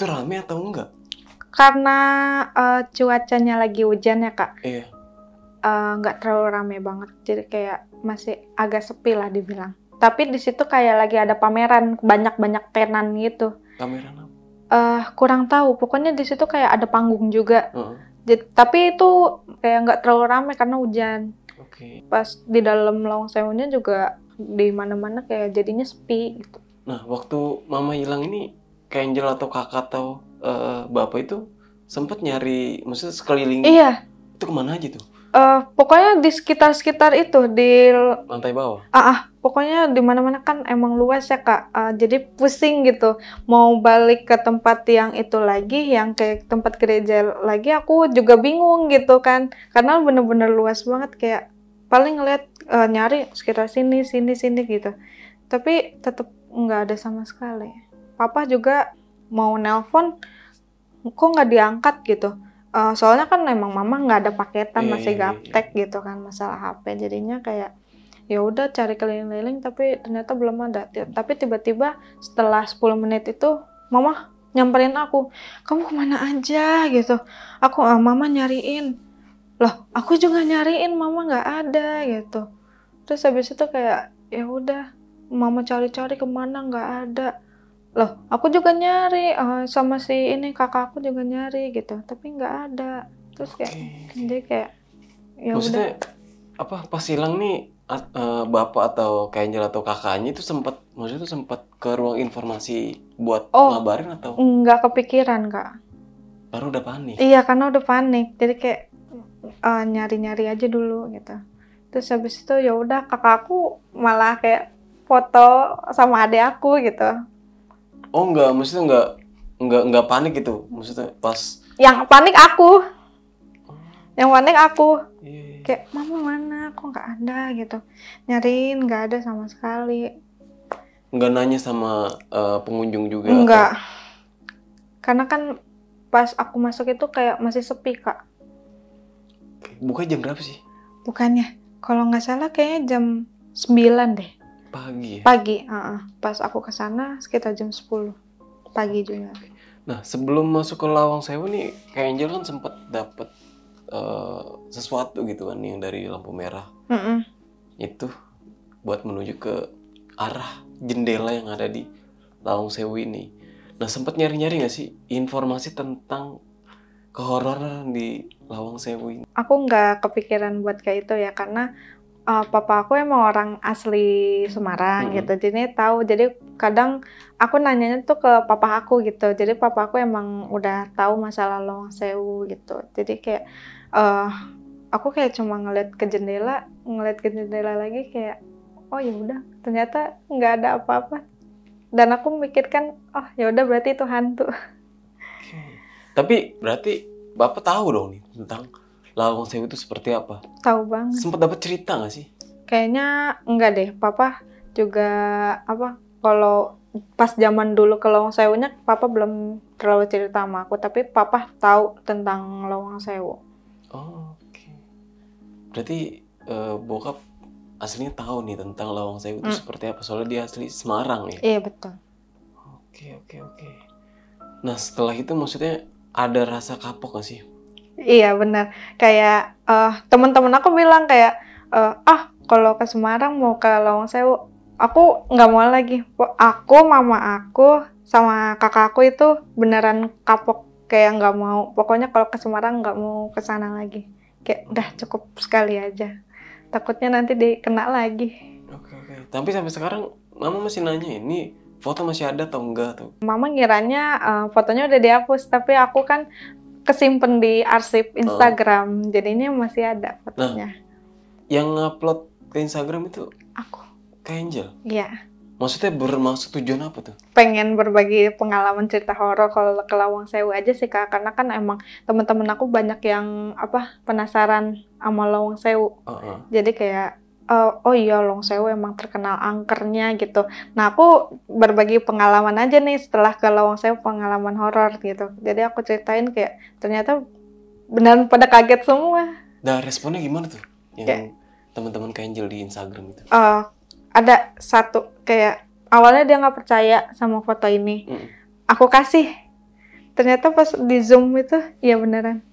rame atau enggak? Karena cuacanya lagi hujan ya kak. Iya. Nggak terlalu rame banget, jadi kayak masih agak sepi lah dibilang. Tapi di situ kayak lagi ada pameran, banyak tenan gitu. Pameran apa? Kurang tahu, pokoknya di situ kayak ada panggung juga. Tapi itu kayak nggak terlalu rame karena hujan. Pas di dalam Lawang Sewunya juga di mana-mana kayak jadinya sepi gitu. Nah, waktu mama hilang ini, Kak Angel atau kakak atau bapak itu sempat nyari, maksudnya sekeliling. Iya. Itu kemana aja tuh? Pokoknya di sekitar itu, di lantai bawah. Pokoknya di mana-mana kan emang luas ya kak. Jadi pusing gitu. Mau balik ke tempat yang itu lagi, yang kayak tempat gereja lagi, aku juga bingung gitu kan. Karena bener-bener luas banget, kayak paling ngeliat nyari sekitar sini gitu. Tapi tetap nggak ada sama sekali. Papa juga mau nelpon, kok nggak diangkat gitu. Soalnya kan emang mama nggak ada paketan, masih gaptek gitu kan masalah HP. Jadinya kayak ya udah cari keliling-keliling tapi ternyata belum ada. Tapi tiba-tiba setelah 10 menit itu mama nyamperin aku, kamu kemana aja gitu. Mama nyariin, loh aku juga nyariin, mama nggak ada gitu. Terus habis itu kayak ya udah mama cari-cari kemana nggak ada. Loh aku juga nyari, sama si ini kakak aku juga nyari gitu, tapi nggak ada. Terus kayak jadi kayak ya udah. Maksudnya apa pas hilang nih bapak atau Kak Angel atau kakaknya itu sempat ke ruang informasi buat ngabarin atau nggak kepikiran Kak? baru udah panik? Iya karena udah panik, jadi kayak nyari-nyari aja dulu gitu. Terus habis itu ya udah kakak aku malah kayak foto sama adik aku gitu. Oh enggak, maksudnya enggak panik gitu, maksudnya pas Yang panik aku. Yang panik aku. Iya. Kayak mama mana, kok nggak ada gitu. Nyariin nggak ada sama sekali. Nggak nanya sama pengunjung juga? Enggak. Karena kan pas aku masuk itu kayak masih sepi Kak. Bukanya jam berapa sih? Bukannya, kalau nggak salah kayaknya jam 9 deh. Pagi ya? Pagi, pas aku kesana sekitar jam 10 pagi juga. Nah sebelum masuk ke Lawang Sewu nih, Kak Angel kan sempat dapet sesuatu gitu kan yang dari lampu merah. Itu buat menuju ke arah jendela yang ada di Lawang Sewu ini. Nah sempat nyari-nyari nggak sih informasi tentang kehororan di Lawang Sewu ini? Aku nggak kepikiran buat kayak itu ya, karena papa aku emang orang asli Semarang gitu, jadi tahu. Jadi kadang aku nanyanya tuh ke papa aku gitu. Jadi papa aku emang udah tahu masalah Lawang Sewu gitu. Jadi kayak aku kayak cuma ngeliat ke jendela lagi kayak oh ya udah, ternyata nggak ada apa-apa. Dan aku mikirkan oh ya udah berarti itu hantu. Tapi berarti Bapak tahu dong nih tentang Lawang Sewu itu seperti apa? Tahu banget. Sempat dapat cerita nggak sih? Kayaknya enggak deh, papa juga kalau pas zaman dulu ke Lawang Sewunya papa belum terlalu cerita sama aku, tapi papa tahu tentang Lawang Sewu. Oh, oke. Berarti bokap aslinya tahu nih tentang Lawang Sewu itu seperti apa, soalnya dia asli Semarang ya? Iya betul. Oke. Nah setelah itu maksudnya ada rasa kapok nggak sih? Iya benar. Kayak teman-teman aku bilang kayak kalau ke Semarang mau ke Lawang Sewu, aku nggak mau lagi. Aku, mama aku, sama kakak aku itu beneran kapok, kayak nggak mau. Pokoknya kalau ke Semarang nggak mau ke sana lagi. Kayak udah cukup sekali aja. Takutnya nanti dikena lagi. Oke. Tapi sampai sekarang mama masih nanya ini foto masih ada atau enggak tuh? Mama ngiranya fotonya udah dihapus, tapi aku kan kesimpan di arsip Instagram, jadinya masih ada fotonya. Nah, yang ngupload ke Instagram itu aku. Kak Angel? Iya. Maksudnya bermaksud tujuan apa tuh? Pengen berbagi pengalaman cerita horor kalau ke Lawang Sewu aja sih Kak, karena kan emang teman-teman aku banyak yang penasaran sama Lawang Sewu. Jadi kayak oh iya Lawang Sewu emang terkenal angkernya gitu. Nah aku berbagi pengalaman aja nih setelah ke Lawang Sewu, pengalaman horor gitu. Jadi aku ceritain kayak ternyata beneran pada kaget semua. Nah responnya gimana tuh? Yang teman-teman Kak Angel di Instagram itu? Ada satu kayak awalnya dia nggak percaya sama foto ini. Aku kasih. Ternyata pas di zoom itu ya beneran.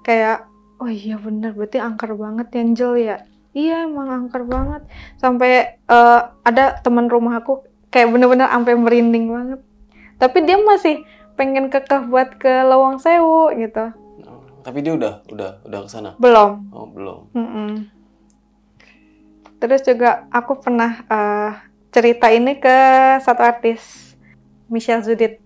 Kayak oh iya bener, berarti angker banget ya Angel ya. Iya emang angker banget. Sampai ada teman rumah aku kayak bener-bener sampai merinding banget. Tapi dia masih pengen kekeh buat ke Lawang Sewu gitu. Tapi dia udah kesana? Belum. Oh belum. Terus juga aku pernah cerita ini ke satu artis, Michelle Zudit.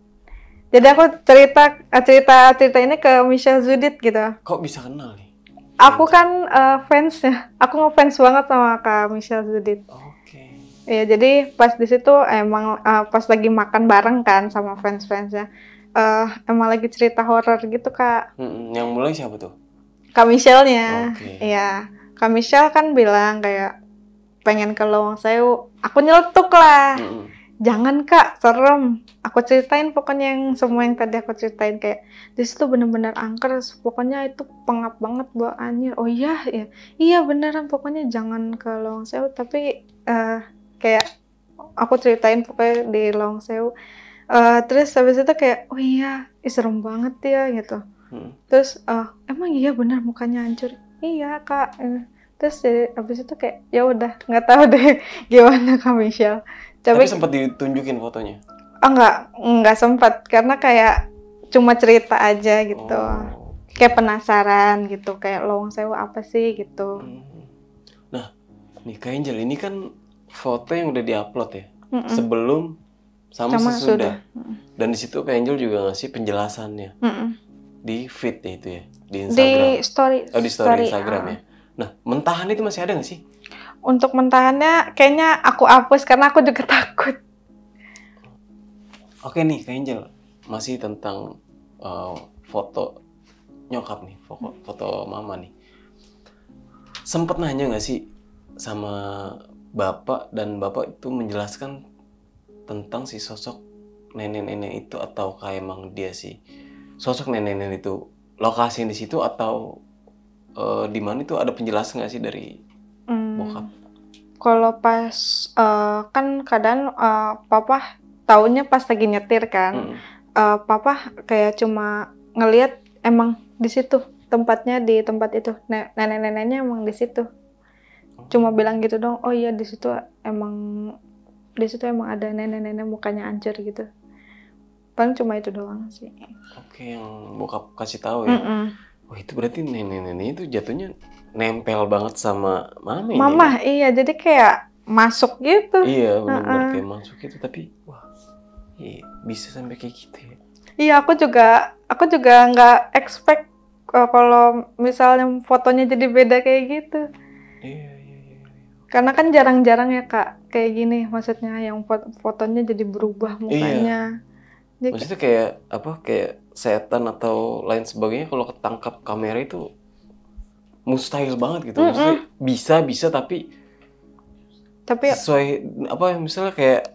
Jadi aku cerita ini ke Michelle Zudit gitu. Kok bisa kenal nih? Aku kan fansnya. Aku ngefans banget sama Kak Michelle Zudit. Oke. Ya jadi pas di situ emang pas lagi makan bareng kan sama fans-fansnya. Emang lagi cerita horor gitu Kak. Yang mulai siapa tuh? Kak Michelle-nya. Oke. Iya. Kak Michelle kan bilang kayak pengen ke Lawang Sewu. Aku nyeletuk lah. jangan Kak, serem. Aku ceritain pokoknya yang semua yang tadi aku ceritain, kayak di situ bener-bener angker, pokoknya itu pengap banget bawa anjir. Oh iya, ya, iya beneran, pokoknya jangan ke Lawang Sewu. Tapi kayak aku ceritain pokoknya di Lawang Sewu. Terus habis itu kayak, oh iya, serem banget ya gitu. Terus emang iya bener mukanya hancur. Iya Kak. Terus habis itu kayak ya udah nggak tahu deh gimana Kak Michelle. Tapi sempat ditunjukin fotonya? Oh nggak sempat, karena kayak cuma cerita aja gitu. Oh. Kayak penasaran gitu, kayak Lawang Sewu apa sih gitu. Nah, nih Kak Angel, ini kan foto yang udah diupload ya? Sebelum sama sesudah. Dan di situ Kak Angel juga ngasih penjelasannya. Di feed ya itu ya? Di Instagram? Di story. Oh, di story Instagram ya? Nah, mentahan itu masih ada nggak sih? Untuk mentahannya kayaknya aku hapus karena aku juga takut. Oke nih Kak Angel, masih tentang foto nyokap nih, foto mama nih. Sempet nanya nggak sih sama bapak, dan bapak itu menjelaskan tentang si sosok nenek-nenek itu, atau kayak emang dia sih sosok nenek-nenek itu lokasi di situ, atau di mana itu ada penjelasan nggak sih dari bokap? Kalau pas kan kadang papa taunya pas lagi nyetir kan, papa kayak cuma ngelihat emang di situ tempatnya, di tempat itu nenek-neneknya emang di situ. Cuma bilang gitu dong, oh iya di situ emang ada nenek-nenek mukanya hancur gitu. Paling cuma itu doang sih. Oke, yang bokap kasih tahu ya. Oh itu berarti nenek-nenek itu jatuhnya nempel banget sama mama ini. Mama, iya, jadi kayak masuk gitu. Iya, benar-benar kayak masuk gitu, tapi wah, iya, bisa sampai kayak gitu ya. Iya, aku juga nggak expect kalau misalnya fotonya jadi beda kayak gitu. Iya. Karena kan jarang-jarang ya Kak, kayak gini, maksudnya yang fotonya jadi berubah mukanya. Iya. Maksudnya kayak apa? Kayak setan atau lain sebagainya kalau ketangkap kamera itu mustahil banget gitu. Maksudnya bisa tapi sesuai apa misalnya kayak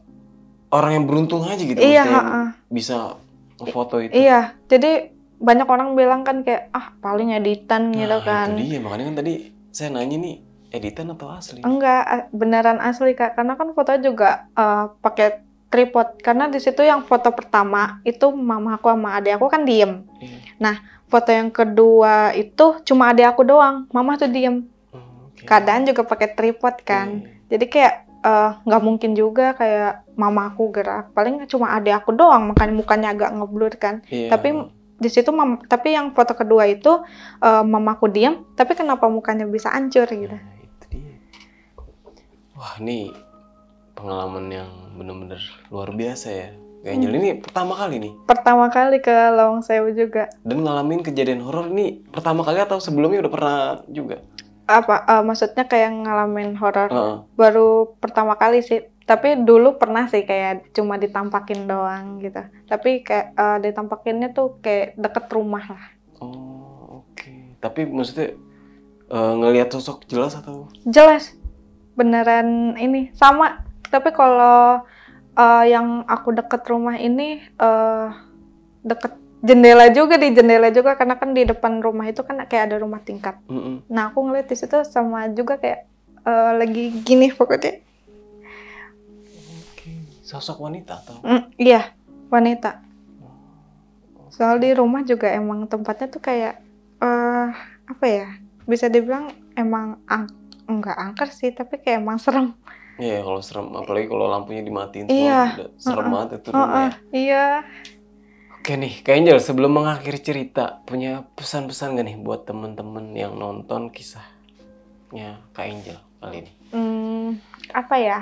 orang yang beruntung aja gitu. Iya, bisa foto itu. Iya, jadi banyak orang bilang kan kayak paling editan gitu kan. Itu dia, makanya kan tadi saya nanya nih, editan atau asli? Enggak, beneran asli Kak, karena kan foto juga pakai tripod. Karena di situ yang foto pertama itu mama aku sama adik aku kan diem. Nah, foto yang kedua itu cuma adik aku doang, mama tuh diem. Keadaan juga pakai tripod kan. Jadi kayak nggak mungkin juga kayak mama aku gerak. Paling cuma adik aku doang, makanya mukanya agak ngeblur kan. Tapi di situ tapi yang foto kedua itu mamaku diem, tapi kenapa mukanya bisa hancur gitu. Itu dia. Wah, ini pengalaman yang benar-benar luar biasa ya. Kayaknya ini pertama kali nih. Pertama kali ke Lawang Sewu juga. Dan ngalamin kejadian horor ini pertama kali atau sebelumnya udah pernah juga? Maksudnya kayak ngalamin horor baru pertama kali sih. Tapi dulu pernah sih kayak cuma ditampakin doang gitu. Tapi kayak ditampakinnya tuh kayak deket rumah lah. Oh, oke. Tapi maksudnya ngelihat sosok jelas atau? Jelas. Beneran ini sama. Tapi kalau yang aku deket rumah ini deket jendela juga, di jendela juga, karena kan di depan rumah itu kan kayak ada rumah tingkat. Nah aku ngeliat di situ sama juga kayak lagi gini pokoknya. Sosok wanita atau? Iya, wanita. Soal di rumah juga emang tempatnya tuh kayak apa ya? Bisa dibilang emang enggak angker sih, tapi kayak emang serem. Iya, kalau serem, apalagi kalau lampunya dimatiin semua, serem banget itu rumah. Iya. Oke nih, Kak Angel, sebelum mengakhiri cerita, punya pesan-pesan gak nih buat temen-temen yang nonton kisahnya Kak Angel kali ini? Apa ya?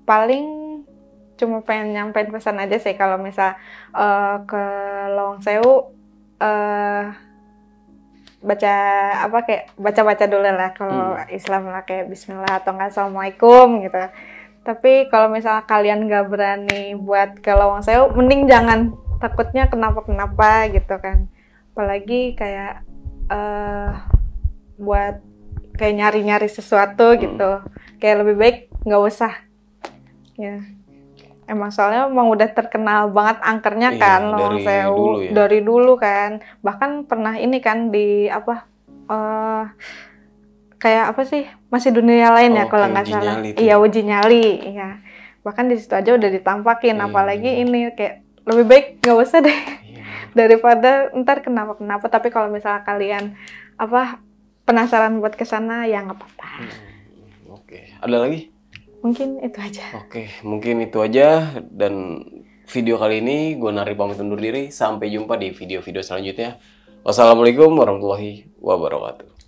Paling cuma pengen nyampein pesan aja sih, kalau misal ke Lawang Sewu baca dulu lah, kalau Islam lah kayak Bismillah atau nggak Assalamualaikum gitu. Tapi kalau misalnya kalian nggak berani buat ke Lawang Sewu, mending jangan, takutnya kenapa gitu kan. Apalagi kayak buat kayak nyari-nyari sesuatu gitu, kayak lebih baik nggak usah ya. Emang soalnya emang udah terkenal banget angkernya Iya, kan dari Lawang Sewu dulu ya. dari dulu kan. Bahkan pernah ini kan di apa kayak apa sih? Masih dunia lain ya kalau Oke, nggak Uji salah. Nyali tuh Iya, ya. uji nyali. Iya. Bahkan di situ aja udah ditampakin apalagi ini kayak lebih baik nggak usah deh Iya. daripada ntar kenapa-kenapa. Tapi kalau misalnya kalian apa penasaran buat kesana ya nggak apa-apa. Oke, ada lagi? Mungkin itu aja. Oke, mungkin itu aja. Dan video kali ini gue Nari pamit undur diri. Sampai jumpa di video-video selanjutnya. Wassalamualaikum warahmatullahi wabarakatuh.